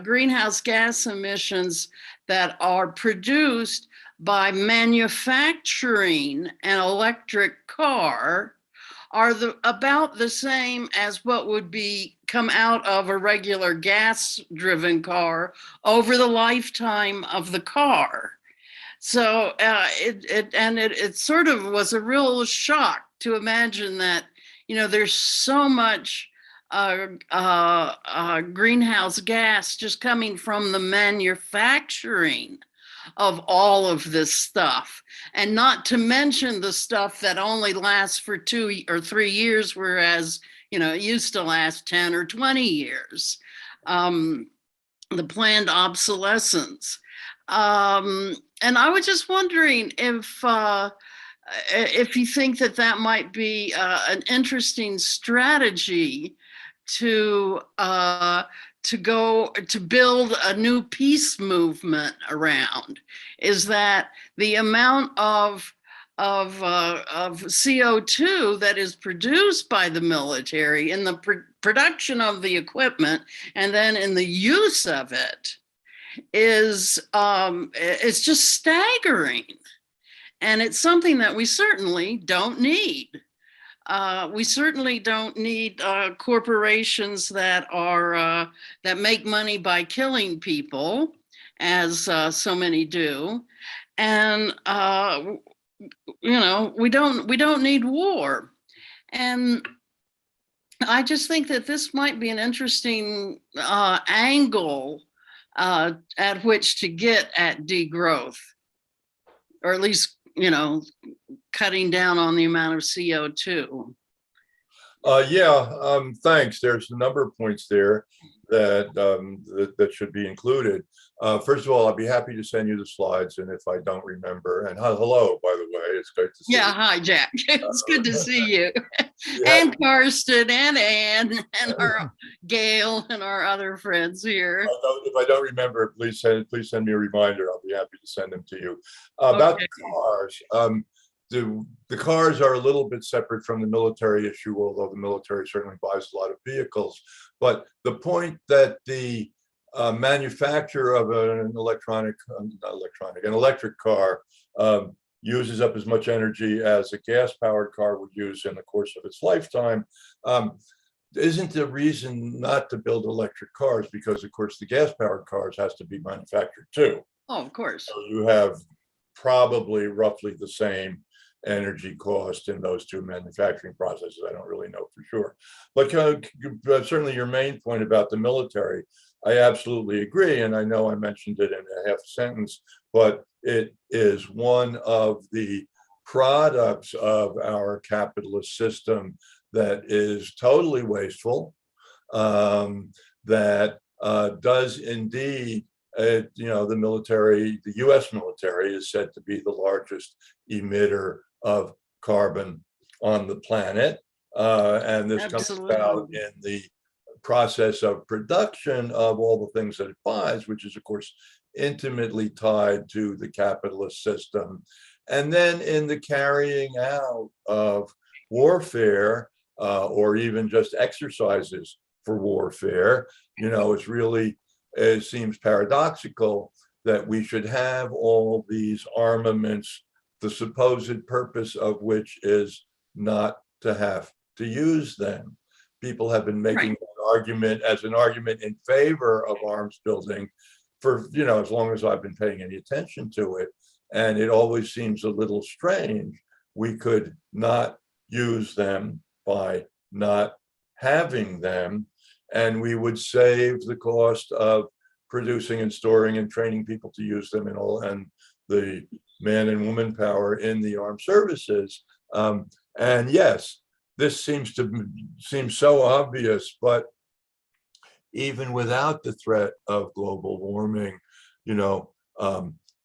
greenhouse gas emissions that are produced by manufacturing an electric car are about the same as what would come out of a regular gas-driven car over the lifetime of the car. So it sort of was a real shock to imagine that, there's so much greenhouse gas just coming from the manufacturing of all of this stuff, and not to mention the stuff that only lasts for 2 or 3 years, whereas it used to last 10 or 20 years. The planned obsolescence. And I was just wondering if you think that might be an interesting strategy to build a new peace movement around, is that the amount of CO2 that is produced by the military in the production of the equipment and then in the use of it is it's just staggering. And it's something that we certainly don't need. We certainly don't need corporations that make money by killing people, as so many do. And we don't need war. And I just think that this might be an interesting angle at which to get at degrowth, or at least, cutting down on the amount of CO2. Thanks. There's a number of points there that should be included. First of all, I'll be happy to send you the slides, and if I don't remember, and hello, by the way, it's great to see you. Hi, Jack. It's good to see you. Yeah. And Karsten and Anne and our Gail and our other friends here. If I don't remember, please send me a reminder. I'll be happy to send them to you. About the cars, the cars are a little bit separate from the military issue, although the military certainly buys a lot of vehicles. But the point that the manufacturer of an electric car uses up as much energy as a gas-powered car would use in the course of its lifetime. isn't the reason not to build electric cars because, of course, the gas-powered cars has to be manufactured too. Oh, of course. So you have probably roughly the same energy cost in those two manufacturing processes. I don't really know for sure. But certainly your main point about the military, I absolutely agree. And I know I mentioned it in a half sentence, but it is one of the products of our capitalist system that is totally wasteful, that does indeed, the military, the US military is said to be the largest emitter of carbon on the planet. And this comes about Absolutely. in the process of production of all the things that it buys, which is, of course, intimately tied to the capitalist system. And then in the carrying out of warfare, or even just exercises for warfare, it's really, it seems paradoxical that we should have all these armaments, the supposed purpose of which is not to have to use them. People have been making Right. that argument as an argument in favor of arms building for, as long as I've been paying any attention to it. And it always seems a little strange. We could not use them by not having them, and we would save the cost of producing and storing and training people to use them and the man and woman power in the armed services. And yes, this seems so obvious, but even without the threat of global warming, the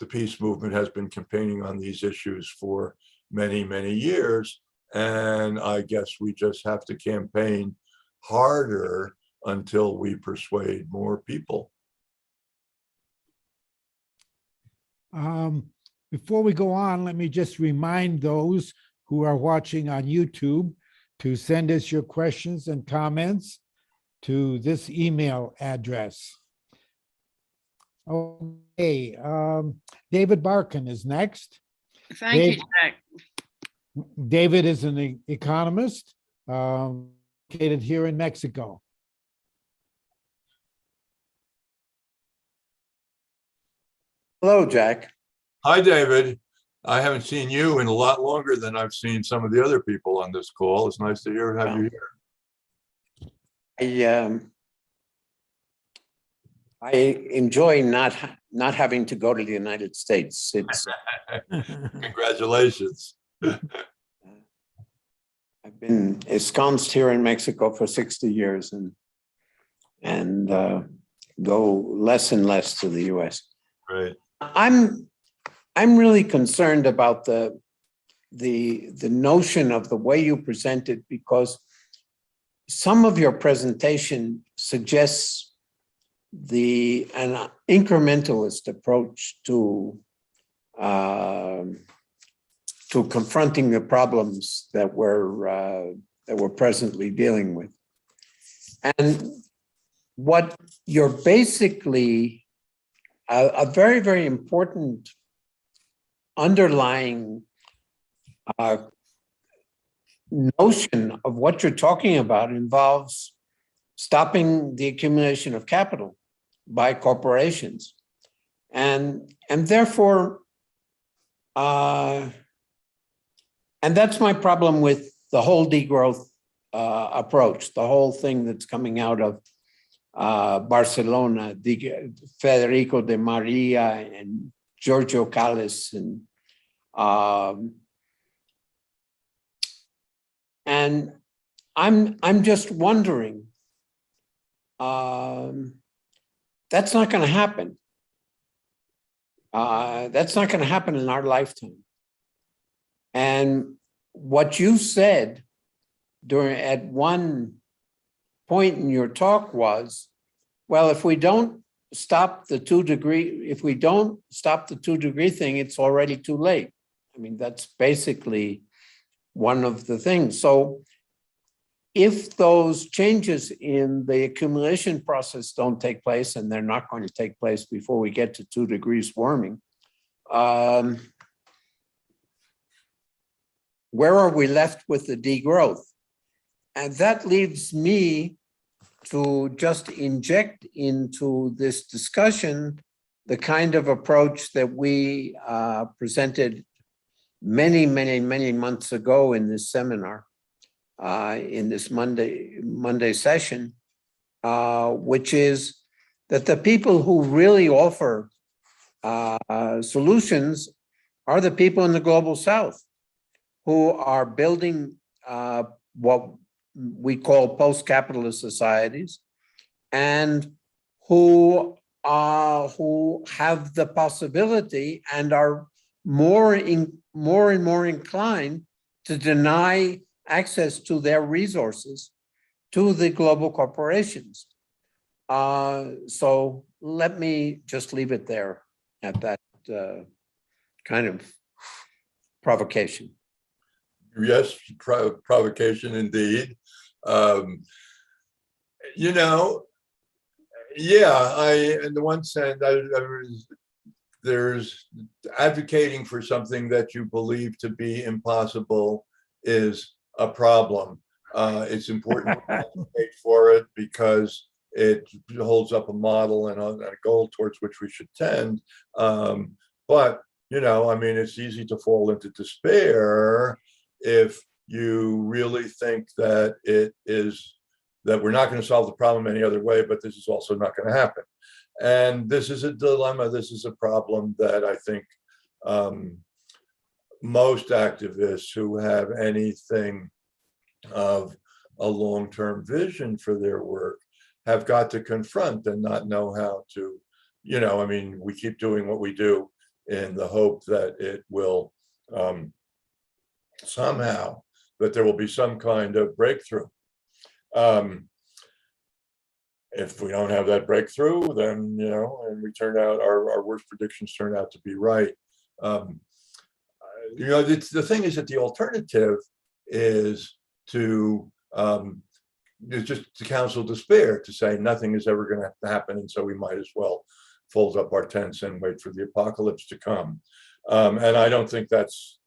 peace movement has been campaigning on these issues for many, many years. And I guess we just have to campaign harder until we persuade more people. Before we go on, let me just remind those who are watching on YouTube to send us your questions and comments to this email address. Okay, David Barkin is next. Thank you, Dave- Jack. David is an economist located here in Mexico. Hello, Jack. Hi, David. I haven't seen you in a lot longer than I've seen some of the other people on this call. It's nice to have you here. I enjoy not having to go to the United States. It's Congratulations. I've been ensconced here in Mexico for 60 years and go less and less to the US. Right. I'm really concerned about the notion of the way you present it, because some of your presentation suggests an incrementalist approach to confronting the problems that we're presently dealing with. And what you're basically a very, very important underlying notion of what you're talking about involves stopping the accumulation of capital by corporations. And therefore, and that's my problem with the whole degrowth approach, the whole thing that's coming out of Barcelona, Federico de Maria and Giorgio Calles, and I'm just wondering, that's not going to happen. That's not going to happen in our lifetime. And what you said at one point in your talk was, well, if we don't stop the 2 degree thing, it's already too late. I mean, that's basically one of the things. So if those changes in the accumulation process don't take place, and they're not going to take place before we get to 2 degrees warming, where are we left with the degrowth? And that leaves me to just inject into this discussion the kind of approach that we presented many months ago in this seminar, in this Monday session, which is that the people who really offer solutions are the people in the global South who are building what we call post-capitalist societies, and who have the possibility and are more and more inclined to deny access to their resources to the global corporations. So let me just leave it there at that kind of provocation. Yes, provocation indeed. You know, yeah, in the one sense, there's advocating for something that you believe to be impossible is a problem. It's important to advocate for it because it holds up a model and a goal towards which we should tend. But, you know, I mean, it's easy to fall into despair if you really think that that we're not going to solve the problem any other way, but this is also not going to happen. And this is a dilemma. This is a problem that I think most activists who have anything of a long-term vision for their work have got to confront and not know how to, you know, I mean, we keep doing what we do in the hope that it will somehow, that there will be some kind of breakthrough. If we don't have that breakthrough, then, you know, and we turn out, our worst predictions turn out to be right. You know, the thing is that the alternative is to just to counsel despair, to say nothing is ever going to happen, and so we might as well fold up our tents and wait for the apocalypse to come. And I don't think that's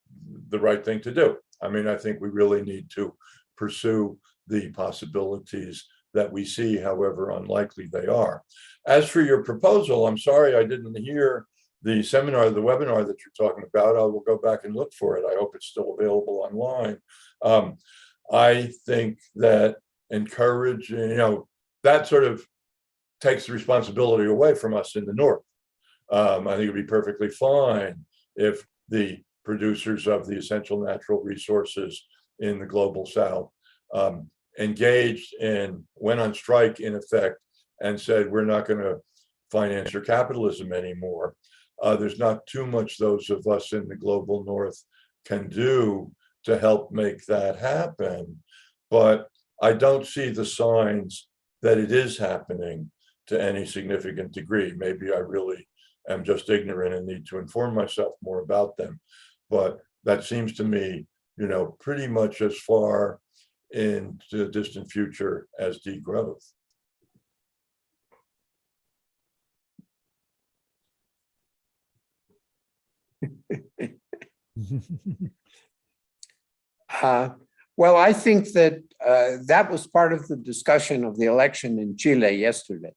the right thing to do. I mean, I think we really need to pursue the possibilities that we see, however unlikely they are. As for your proposal, I'm sorry I didn't hear the seminar, the webinar that you're talking about. I will go back and look for it. I hope it's still available online. I think that encouraging, you know, that sort of takes the responsibility away from us in the North. I think it'd be perfectly fine if the producers of the essential natural resources in the global South engaged in, went on strike in effect, and said, we're not going to finance your capitalism anymore. There's not too much those of us in the global North can do to help make that happen. But I don't see the signs that it is happening to any significant degree. Maybe I really am just ignorant and need to inform myself more about them. But that seems to me, you know, pretty much as far into the distant future as degrowth. Well, I think that that was part of the discussion of the election in Chile yesterday.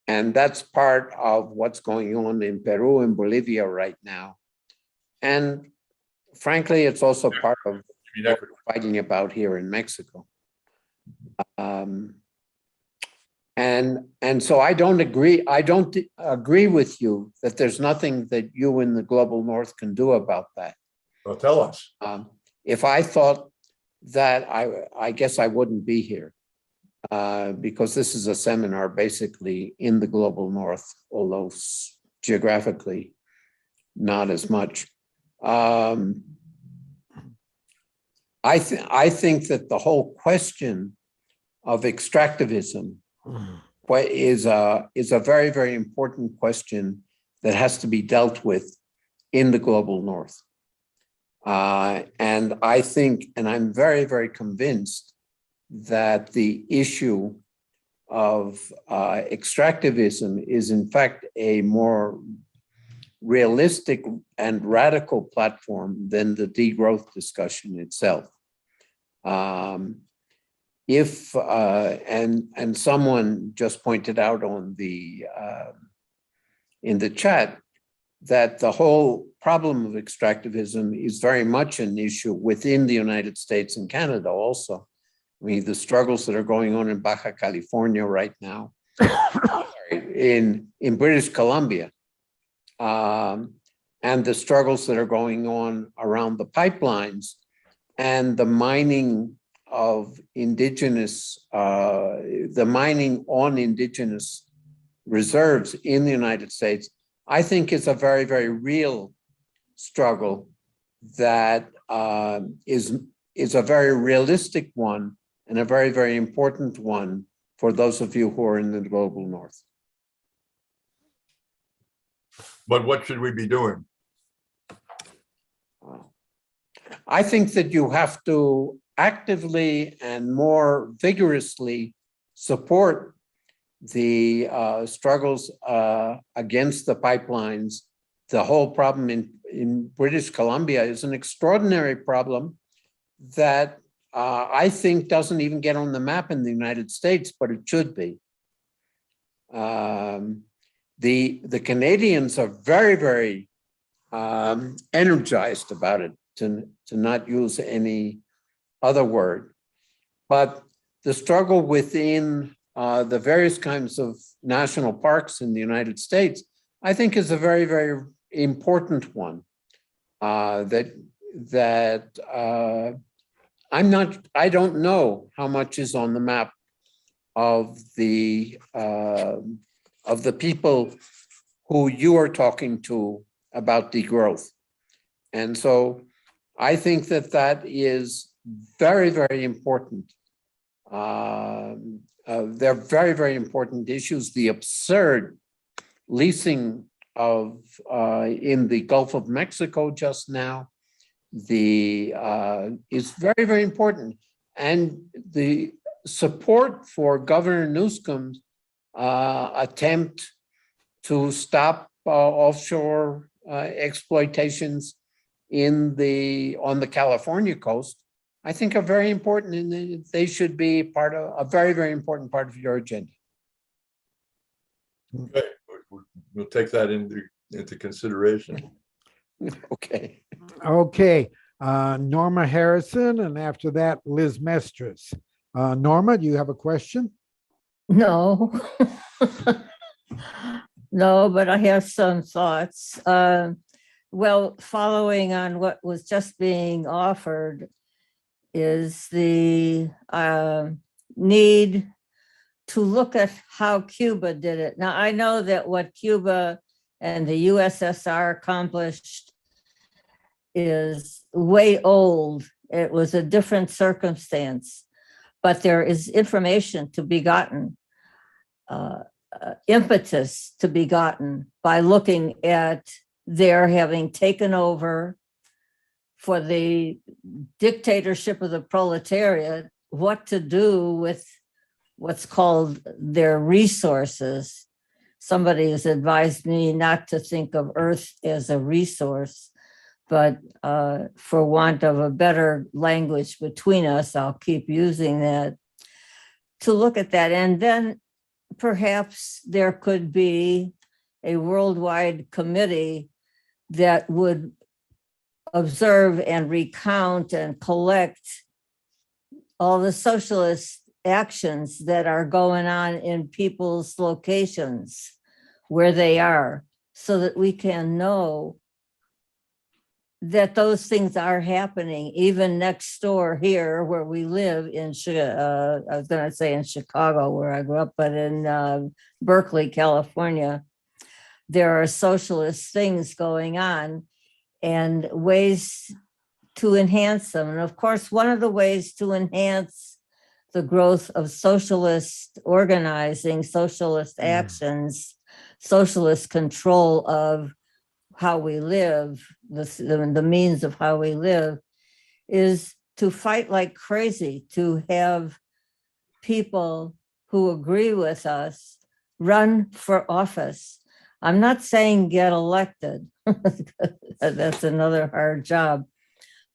And that's part of what's going on in Peru and Bolivia right now. And frankly, it's also part of what we're fighting about here in Mexico. And so I don't agree with you that there's nothing that you in the global North can do about that. Well, tell us. If I thought that, I guess I wouldn't be here, because this is a seminar basically in the global North, although geographically not as much. I think that the whole question of extractivism is a very, very important question that has to be dealt with in the global North. And I think, and I'm very, very convinced that the issue of extractivism is in fact a more realistic and radical platform than the degrowth discussion itself. if and someone just pointed out on the in the chat that the whole problem of extractivism is very much an issue within the United States and Canada also. I mean, the struggles that are going on in Baja California right now, in British Columbia, and the struggles that are going on around the pipelines and the mining of indigenous, the mining on indigenous reserves in the United States, I think is a very, very real struggle that is a very realistic one and a very, very important one for those of you who are in the global north. But what should we be doing? I think that you have to actively and more vigorously support the struggles against the pipelines. The whole problem in British Columbia is an extraordinary problem that I think doesn't even get on the map in the United States, but it should be. The Canadians are very, very energized about it, to not use any other word. But the struggle within the various kinds of national parks in the United States, I think is a very, very important one I don't know how much is on the map of the people who you are talking to about degrowth. And so I think that that is very, very important. They're very, very important issues. The absurd leasing of in the Gulf of Mexico just now, is very, very important. And the support for Governor Newsom's attempt to stop offshore exploitations on the California coast, I think are very important, and they should be part of a very, very important part of your agenda. Okay, we'll take that into consideration. Okay. Okay, Norma Harrison, and after that, Liz Mestras. Norma, do you have a question? No. No, but I have some thoughts. Well, following on what was just being offered is the need to look at how Cuba did it. Now, I know that what Cuba and the USSR accomplished is way old. It was a different circumstance, but there is information to be gotten, impetus to be gotten by looking at their having taken over for the dictatorship of the proletariat, what to do with what's called their resources. Somebody has advised me not to think of Earth as a resource, but for want of a better language between us, I'll keep using that, to look at that. And then perhaps there could be a worldwide committee that would observe and recount and collect all the socialist actions that are going on in people's locations where they are, so that we can know that those things are happening even next door here where we live in, I was going to say in Chicago where I grew up, but in Berkeley, California, there are socialist things going on and ways to enhance them. And of course, one of the ways to enhance the growth of socialist organizing, socialist actions, socialist control of how we live, the means of how we live, is to fight like crazy, to have people who agree with us run for office. I'm not saying get elected. That's another hard job.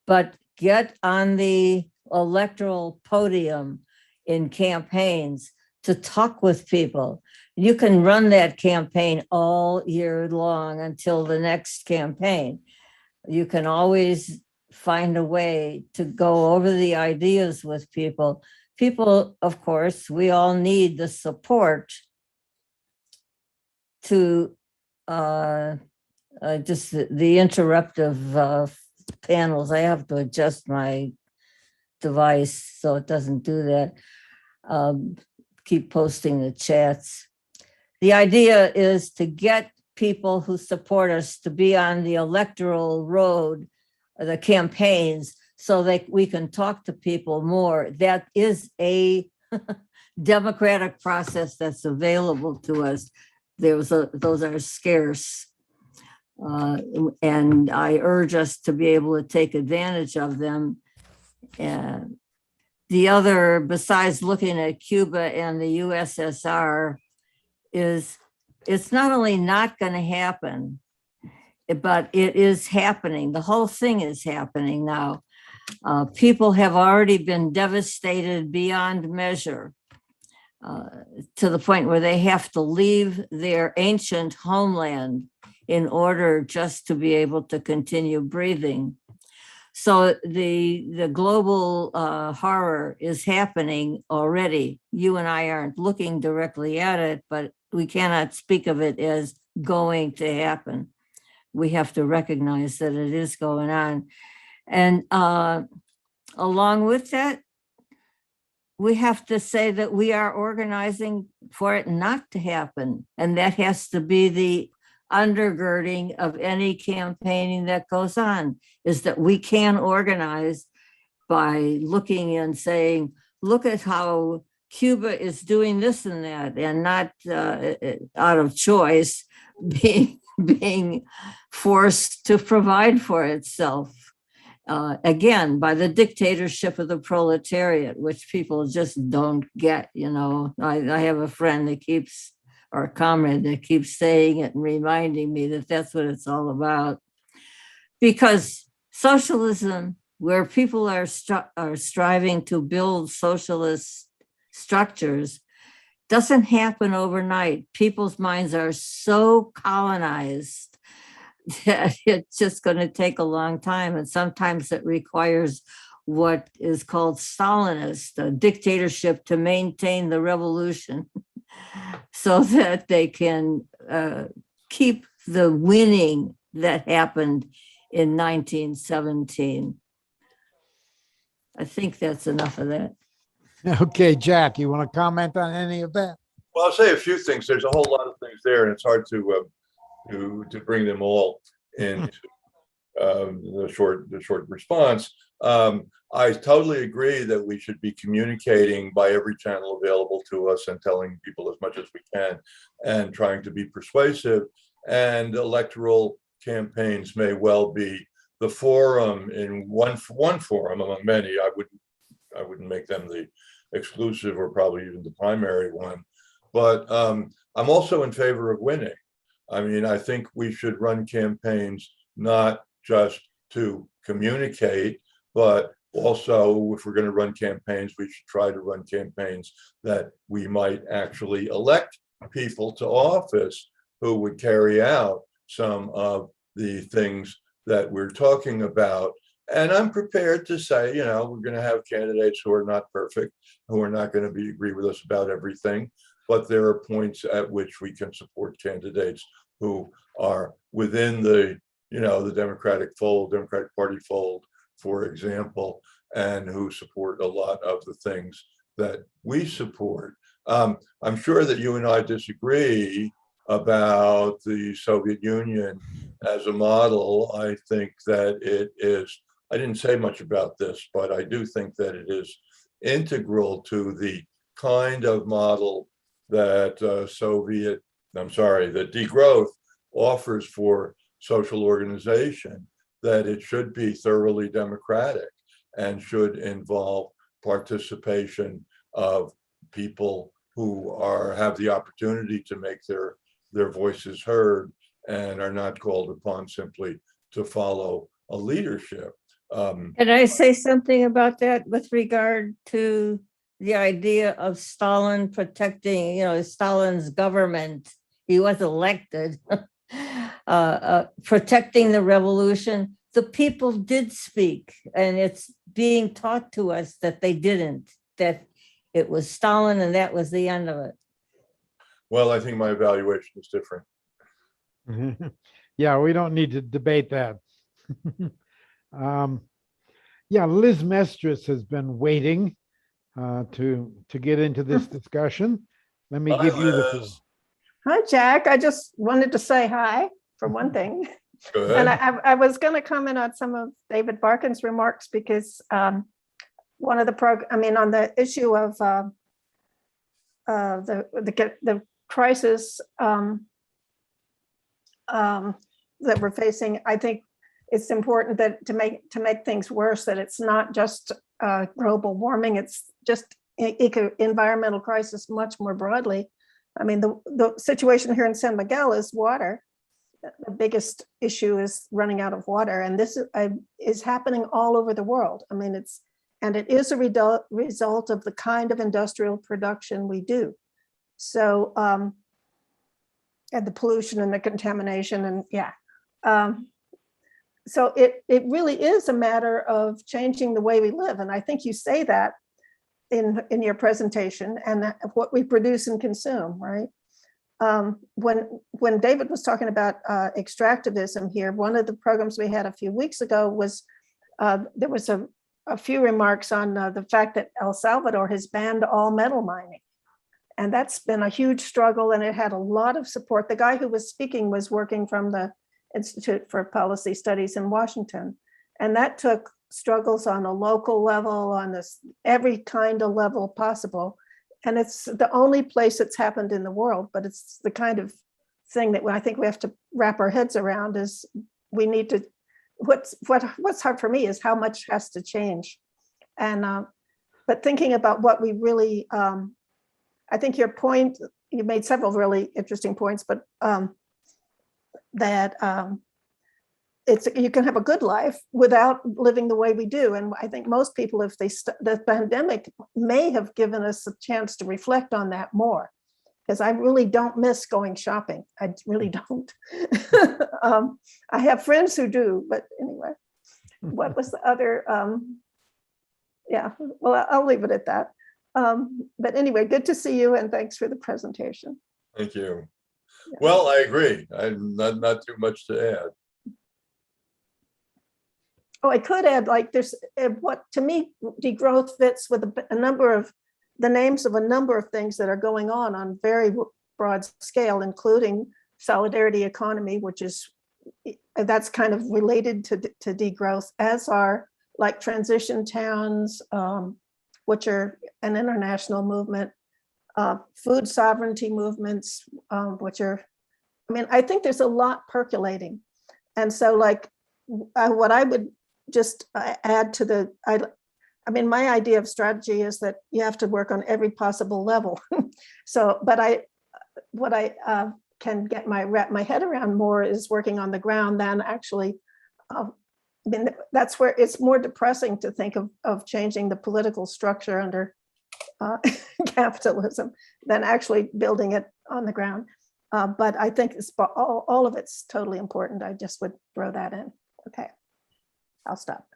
But get on the electoral podium, in campaigns to talk with people. You can run that campaign all year long until the next campaign. You can always find a way to go over the ideas with people. People, of course, we all need the support to just the interruptive panels. I have to adjust my device so it doesn't do that. Keep posting the chats. The idea is to get people who support us to be on the electoral road, the campaigns, so that we can talk to people more. That is a democratic process that's available to us. Those are scarce. And I urge us to be able to take advantage of them. And the other, besides looking at Cuba and the USSR, is it's not only not going to happen, but it is happening. The whole thing is happening now. People have already been devastated beyond measure, to the point where they have to leave their ancient homeland in order just to be able to continue breathing. So the global horror is happening already. You and I aren't looking directly at it, but we cannot speak of it as going to happen. We have to recognize that it is going on. And along with that, we have to say that we are organizing for it not to happen. And that has to be the undergirding of any campaigning that goes on, is that we can organize by looking and saying, look at how Cuba is doing this and that, and not out of choice being forced to provide for itself. Again, by the dictatorship of the proletariat, which people just don't get. You know, I have a friend that keeps, or a comrade that keeps saying it and reminding me that that's what it's all about. Because socialism, where people are striving to build socialist structures, doesn't happen overnight. People's minds are so colonized that it's just going to take a long time. And sometimes it requires what is called Stalinist, a dictatorship to maintain the revolution so that they can keep the winning that happened in 1917. I think that's enough of that. Okay, Jack, you want to comment on any of that? Well, I'll say a few things. There's a whole lot of things there, and it's hard to bring them all into the short response. I totally agree that we should be communicating by every channel available to us and telling people as much as we can and trying to be persuasive. And electoral campaigns may well be the forum, in one forum among many. I wouldn't make them the exclusive or probably even the primary one. But I'm also in favor of winning. I mean, I think we should run campaigns not just to communicate, but also, if we're going to run campaigns, we should try to run campaigns that we might actually elect people to office who would carry out some of the things that we're talking about. And I'm prepared to say, you know, we're going to have candidates who are not perfect, who are not going to agree with us about everything. But there are points at which we can support candidates who are within the, you know, the Democratic Party fold, for example, and who support a lot of the things that we support. I'm sure that you and I disagree about the Soviet Union as a model. I think that it is, I didn't say much about this, but I do think that it is integral to the kind of model that that Degrowth offers for social organization, that it should be thoroughly democratic and should involve participation of people who have the opportunity to make their voices heard and are not called upon simply to follow a leadership. Can I say something about that with regard to the idea of Stalin protecting, Stalin's government, he was elected, protecting the revolution. The people did speak, and it's being taught to us that they didn't, that it was Stalin and that was the end of it. Well, I think my evaluation is different. Yeah, we don't need to debate that. Yeah, Liz Mestris has been waiting to get into this discussion. Let me Hi, give you the floor. Liz. Hi, Jack. I just wanted to say hi for one thing. Go And ahead. I was going to comment on some of David Barkin's remarks because one of the on the issue of the crisis that we're facing, I think it's important that to make things worse, that it's not just global warming, it's just environmental crisis much more broadly. I mean, the situation here in San Miguel is water. The biggest issue is running out of water, and this is happening all over the world. I mean, it is a result of the kind of industrial production we do. So, and the pollution and the contamination, and yeah. So it really is a matter of changing the way we live, and I think you say that in your presentation, and that what we produce and consume, right? When David was talking about extractivism here, one of the programs we had a few weeks ago was there was a few remarks on the fact that El Salvador has banned all metal mining. And that's been a huge struggle, and it had a lot of support. The guy who was speaking was working from the Institute for Policy Studies in Washington. And that took struggles on a local level, on this every kind of level possible. And it's the only place it's happened in the world, but it's the kind of thing that I think we have to wrap our heads around. Is we need to, what's hard for me is how much has to change. And, but thinking about what we really, I think your point, you made several really interesting points, but that you can have a good life without living the way we do. And I think most people, if the pandemic may have given us a chance to reflect on that more, because I really don't miss going shopping. I really don't. I have friends who do, but anyway, what was the other? Yeah, well, I'll leave it at that. But anyway, good to see you, and thanks for the presentation. Thank you. Well, I agree. I'm not too much to add. Oh, I could add, like, there's what to me, degrowth fits with a number of the names of a number of things that are going on very broad scale, including solidarity economy, which is that's kind of related to degrowth, as are like transition towns, which are an international movement, food sovereignty movements, which are, I mean, I think there's a lot percolating. And so like what I would just add to I mean, my idea of strategy is that you have to work on every possible level. So, but what I can wrap my head around more is working on the ground than actually, I mean, that's where it's more depressing to think of changing the political structure under capitalism than actually building it on the ground. But I think all of it's totally important. I just would throw that in. Okay, I'll stop.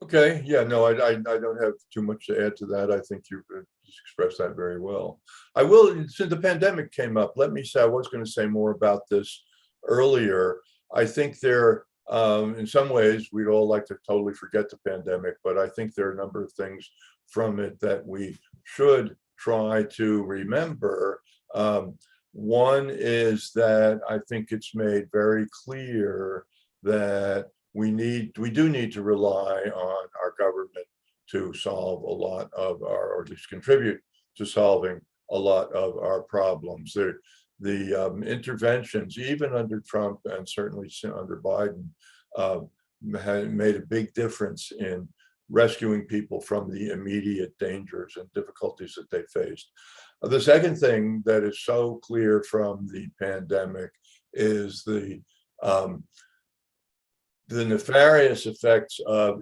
Okay, yeah, no, I don't have too much to add to that. I think you just expressed that very well. I will, since the pandemic came up, let me say, I was going to say more about this earlier. I think there, in some ways, we'd all like to totally forget the pandemic, but I think there are a number of things from it that we should try to remember. One is that I think it's made very clear that we do need to rely on our government to solve a lot of or at least contribute to solving a lot of our problems. The interventions, even under Trump and certainly under Biden, had made a big difference in rescuing people from the immediate dangers and difficulties that they faced. The second thing that is so clear from the pandemic is the nefarious effects of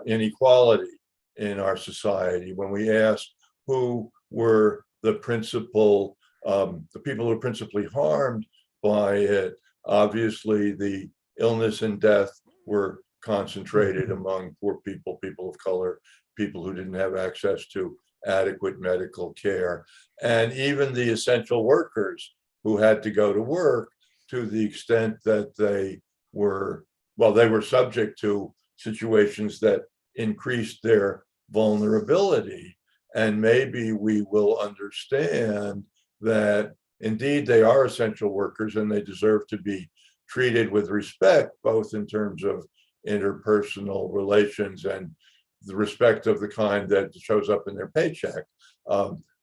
inequality in our society. When we asked who were the principal, the people who were principally harmed by it, obviously the illness and death were concentrated among poor people, people of color, people who didn't have access to adequate medical care, and even the essential workers who had to go to work, to the extent that they were, well, they were subject to situations that increased their vulnerability. And maybe we will understand that indeed they are essential workers and they deserve to be treated with respect, both in terms of interpersonal relations and the respect of the kind that shows up in their paycheck.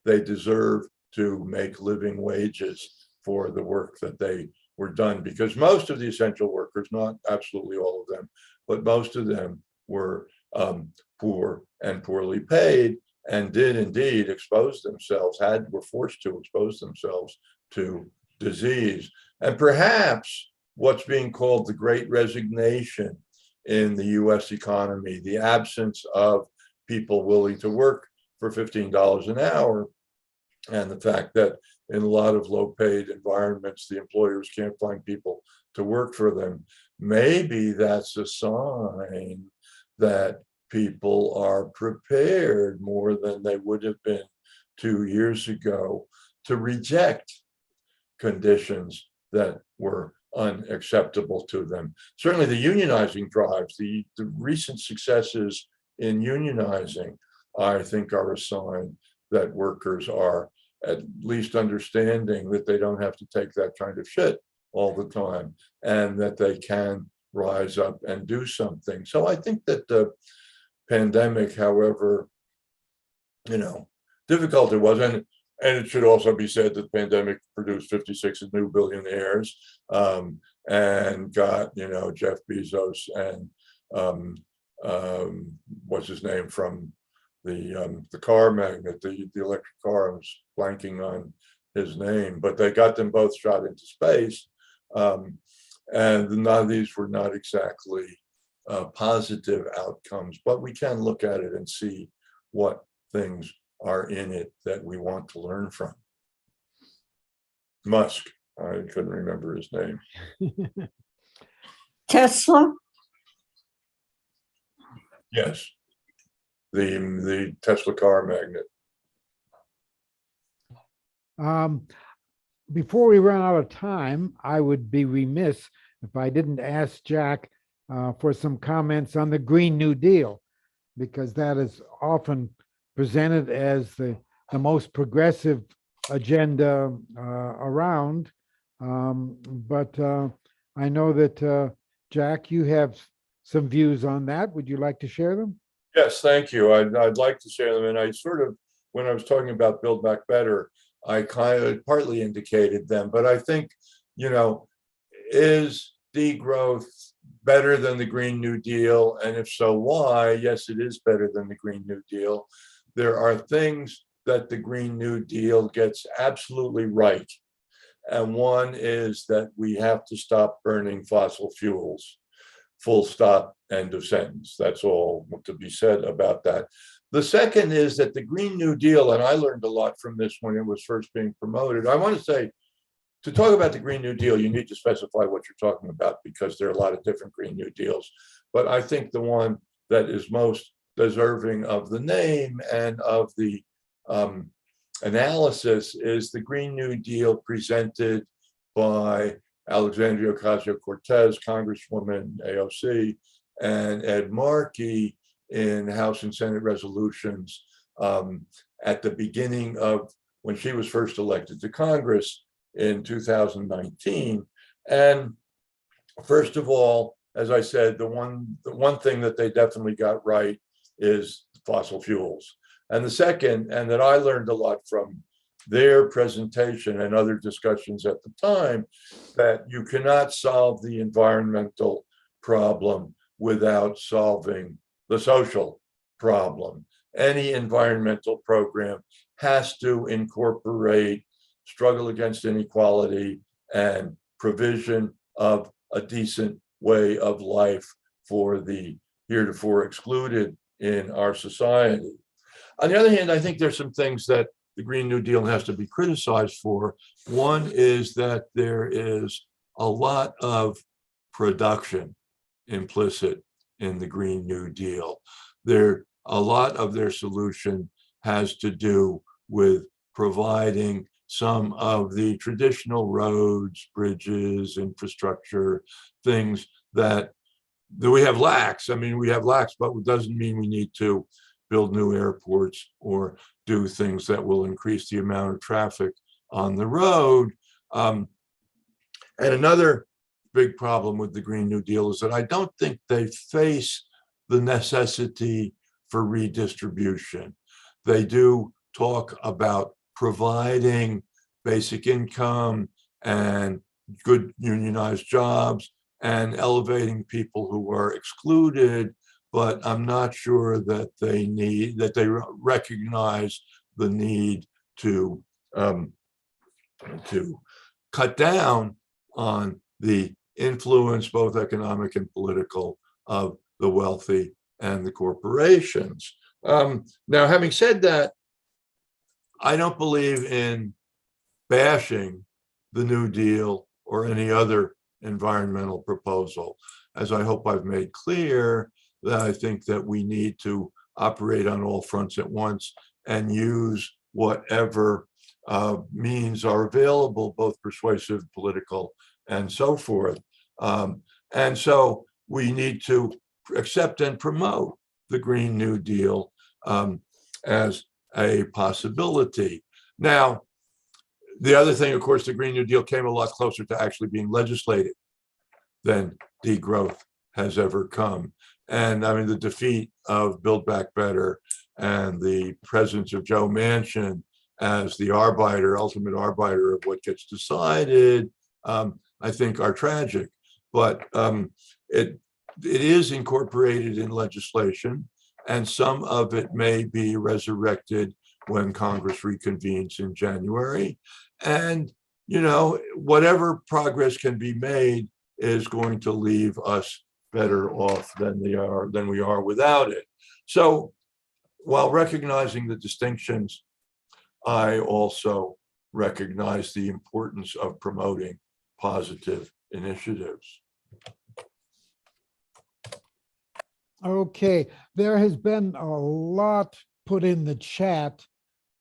They deserve to make living wages for the work that they were done, because most of the essential workers, not absolutely all of them, but most of them were poor and poorly paid, and did indeed expose themselves, were forced to expose themselves to disease. And perhaps what's being called the Great Resignation in the US economy, the absence of people willing to work for $15 an hour, and the fact that in a lot of low-paid environments, the employers can't find people to work for them. Maybe that's a sign that people are prepared more than they would have been 2 years ago to reject conditions that were unacceptable to them. Certainly the unionizing drives, the recent successes in unionizing, I think are a sign that workers are at least understanding that they don't have to take that kind of shit all the time, and that they can rise up and do something. So I think that the pandemic, however, difficult it was, and it should also be said that the pandemic produced 56 new billionaires, and got, Jeff Bezos and what's his name from the car magnate, the electric car. I was blanking on his name, but they got them both shot into space. And none of these were not exactly positive outcomes, but we can look at it and see what things are in it that we want to learn from. Musk, I couldn't remember his name. Tesla? Yes, the Tesla car magnate. Before we run out of time, I would be remiss if I didn't ask Jack for some comments on the Green New Deal, because that is often presented as the most progressive agenda around. But I know that, Jack, you have some views on that. Would you like to share them? Yes, thank you. I'd like to share them. And I sort of, when I was talking about Build Back Better, I kind of partly indicated them, but I think, is degrowth better than the Green New Deal? And if so, why? Yes, it is better than the Green New Deal. There are things that the Green New Deal gets absolutely right. And one is that we have to stop burning fossil fuels. Full stop, end of sentence. That's all to be said about that. The second is that the Green New Deal, and I learned a lot from this when it was first being promoted. I want to say, to talk about the Green New Deal, you need to specify what you're talking about, because there are a lot of different Green New Deals. But I think the one that is most deserving of the name and of the analysis is the Green New Deal presented by Alexandria Ocasio-Cortez, Congresswoman AOC, and Ed Markey in House and Senate resolutions at the beginning of when she was first elected to Congress in 2019. And first of all, as I said, the one thing that they definitely got right is fossil fuels. And the second, and that I learned a lot from their presentation and other discussions at the time, that you cannot solve the environmental problem without solving the social problem. Any environmental program has to incorporate struggle against inequality and provision of a decent way of life for the heretofore excluded in our society. On the other hand, I think there's some things that the Green New Deal has to be criticized for. One is that there is a lot of production implicit in the Green New Deal. A lot of their solution has to do with providing some of the traditional roads, bridges, infrastructure, things that we have lacks. I mean, we have lacks, but it doesn't mean we need to build new airports or do things that will increase the amount of traffic on the road. And another big problem with the Green New Deal is that I don't think they face the necessity for redistribution. They do talk about providing basic income and good unionized jobs and elevating people who are excluded, but I'm not sure that they recognize the need to cut down on the influence, both economic and political, of the wealthy and the corporations. Now, having said that, I don't believe in bashing the New Deal or any other environmental proposal. As I hope I've made clear, that I think that we need to operate on all fronts at once and use whatever means are available, both persuasive, political, and so forth. And so we need to accept and promote the Green New Deal as a possibility. Now, the other thing, of course, the Green New Deal came a lot closer to actually being legislated than degrowth has ever come. And I mean, the defeat of Build Back Better and the presence of Joe Manchin as the ultimate arbiter of what gets decided, I think are tragic. But it is incorporated in legislation, and some of it may be resurrected when Congress reconvenes in January. And, you know, whatever progress can be made is going to leave us better off than we are without it. So while recognizing the distinctions, I also recognize the importance of promoting positive initiatives. Okay, there has been a lot put in the chat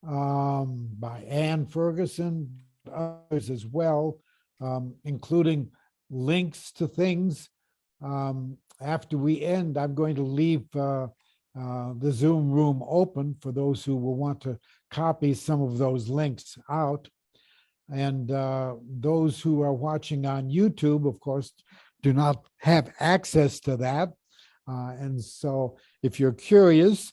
by Ann Ferguson, others as well, including links to things. After we end, I'm going to leave the Zoom room open for those who will want to copy some of those links out. And those who are watching on YouTube, of course, do not have access to that. And so if you're curious,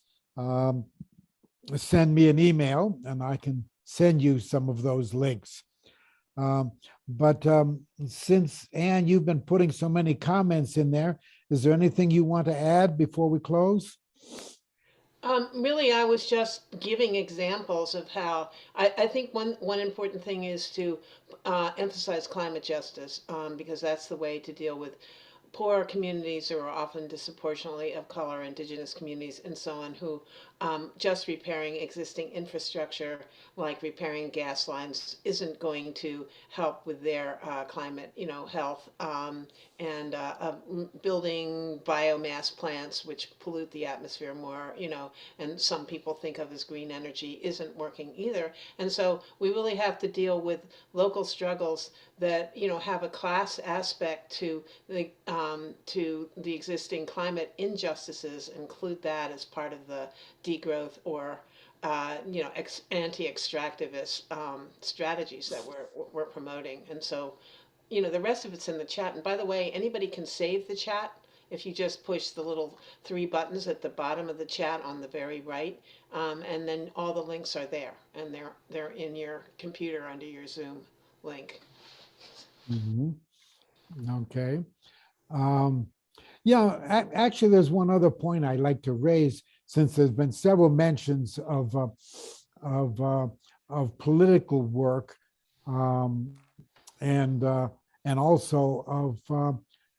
send me an email and I can send you some of those links. But since, Anne, you've been putting so many comments in there, is there anything you want to add before we close? Really, I was just giving examples of how I think one important thing is to emphasize climate justice, because that's the way to deal with poor communities who are often disproportionately of color, indigenous communities, and so on, who just repairing existing infrastructure, like repairing gas lines, isn't going to help with their climate, health, and building biomass plants, which pollute the atmosphere more, and some people think of as green energy, isn't working either. And so we really have to deal with local struggles that have a class aspect to the existing climate injustices, include that as part of the degrowth or anti-extractivist strategies that we're promoting. And so the rest of it's in the chat. And by the way, anybody can save the chat if you just push the little 3 buttons at the bottom of the chat on the very right, and then all the links are there, and they're in your computer under your Zoom link. Okay. Yeah, actually, there's one other point I'd like to raise, since there's been several mentions of political work, and also of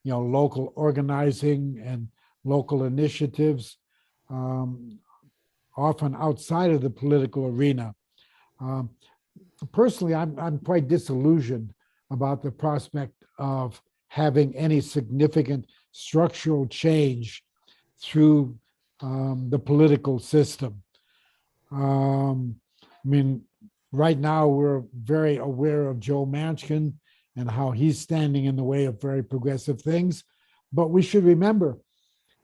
local organizing and local initiatives. um, often outside of the political arena. Um, Personally, I'm quite disillusioned about the prospect of having any significant structural change through the political system. I mean, right now we're very aware of Joe Manchin and how he's standing in the way of very progressive things. But we should remember,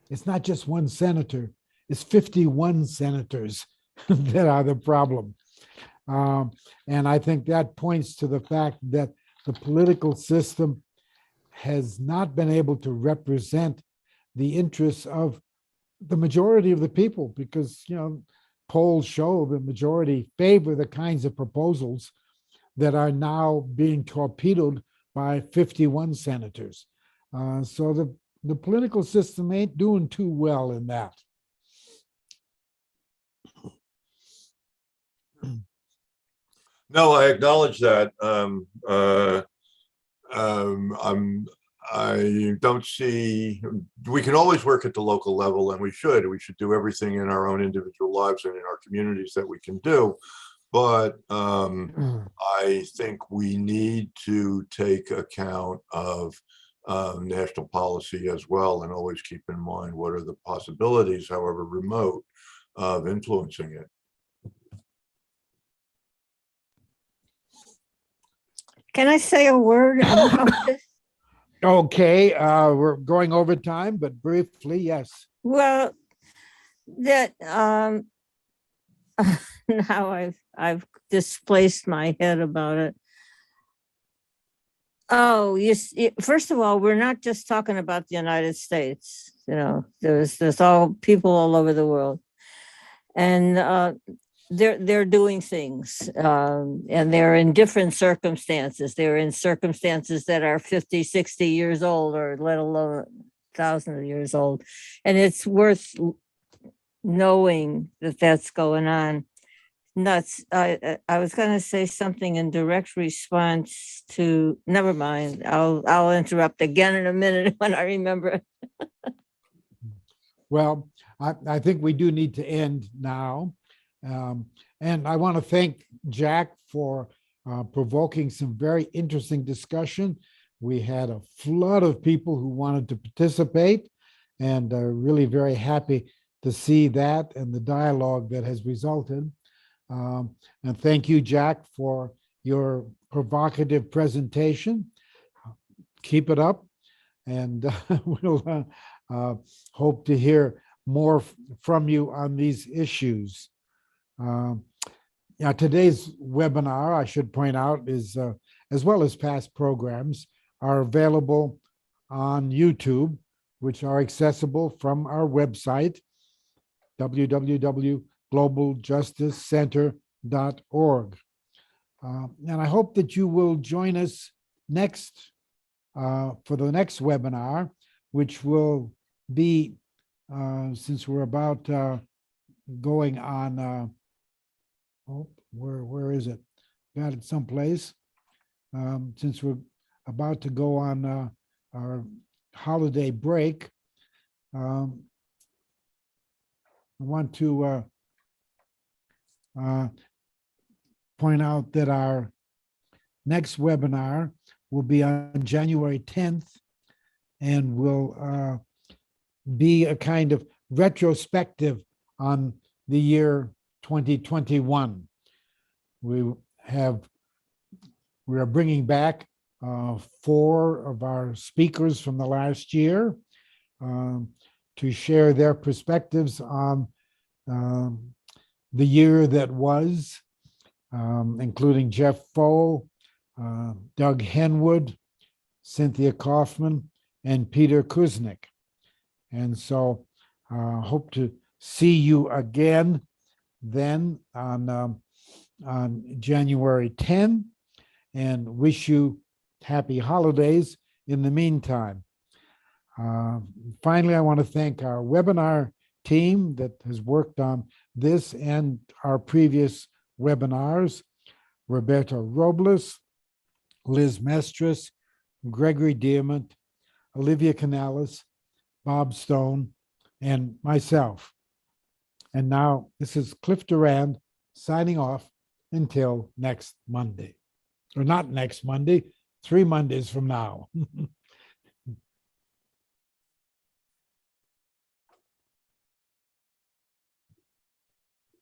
it's not just one senator, it's 51 senators that are the problem. And I think that points to the fact that the political system has not been able to represent the interests of the majority of the people, because, polls show the majority favor the kinds of proposals that are now being torpedoed by 51 senators. So the political system ain't doing too well in that. No, I acknowledge that. I don't see, we can always work at the local level, and we should. We should do everything in our own individual lives and in our communities that we can do. But I think we need to take account of national policy as well, and always keep in mind what are the possibilities, however remote, of influencing it. Can I say a word about this? Okay, we're going over time, but briefly, yes. Well, that now I've displaced my head about it. Oh, first of all, we're not just talking about the United States. There's all people all over the world, and they're doing things, and they're in different circumstances. They're in circumstances that are 50, 60 years old, or let alone 1,000 years old. And it's worth knowing that that's going on. Nuts. I was going to say something in direct response to, never mind. I'll interrupt again in a minute when I remember. Well, I think we do need to end now. And I want to thank Jack for provoking some very interesting discussion. We had a flood of people who wanted to participate, and really very happy to see that and the dialogue that has resulted. And thank you, Jack, for your provocative presentation. Keep it up, and we'll hope to hear more from you on these issues. Today's webinar, I should point out, is as well as past programs, are available on YouTube, which are accessible from our website, www.globaljusticecenter.org. And I hope that you will join us next for the next webinar, which will be, since we're about going on, where is it? Got it someplace. Since we're about to go on our holiday break, I want to point out that our next webinar will be on January 10th, and will be a kind of retrospective on the year 2021. We are bringing back 4 of our speakers from the last year to share their perspectives on the year that was, including Jeff Fole, Doug Henwood, Cynthia Kaufman, and Peter Kuznick. And so hope to see you again then on January 10, and wish you happy holidays in the meantime. Finally, I want to thank our webinar team that has worked on this and our previous webinars: Roberto Robles, Liz Mestris, Gregory Diamond, Olivia Canales, Bob Stone, and myself. And now this is Cliff Durand signing off until next Monday. Or not next Monday, 3 Mondays from now.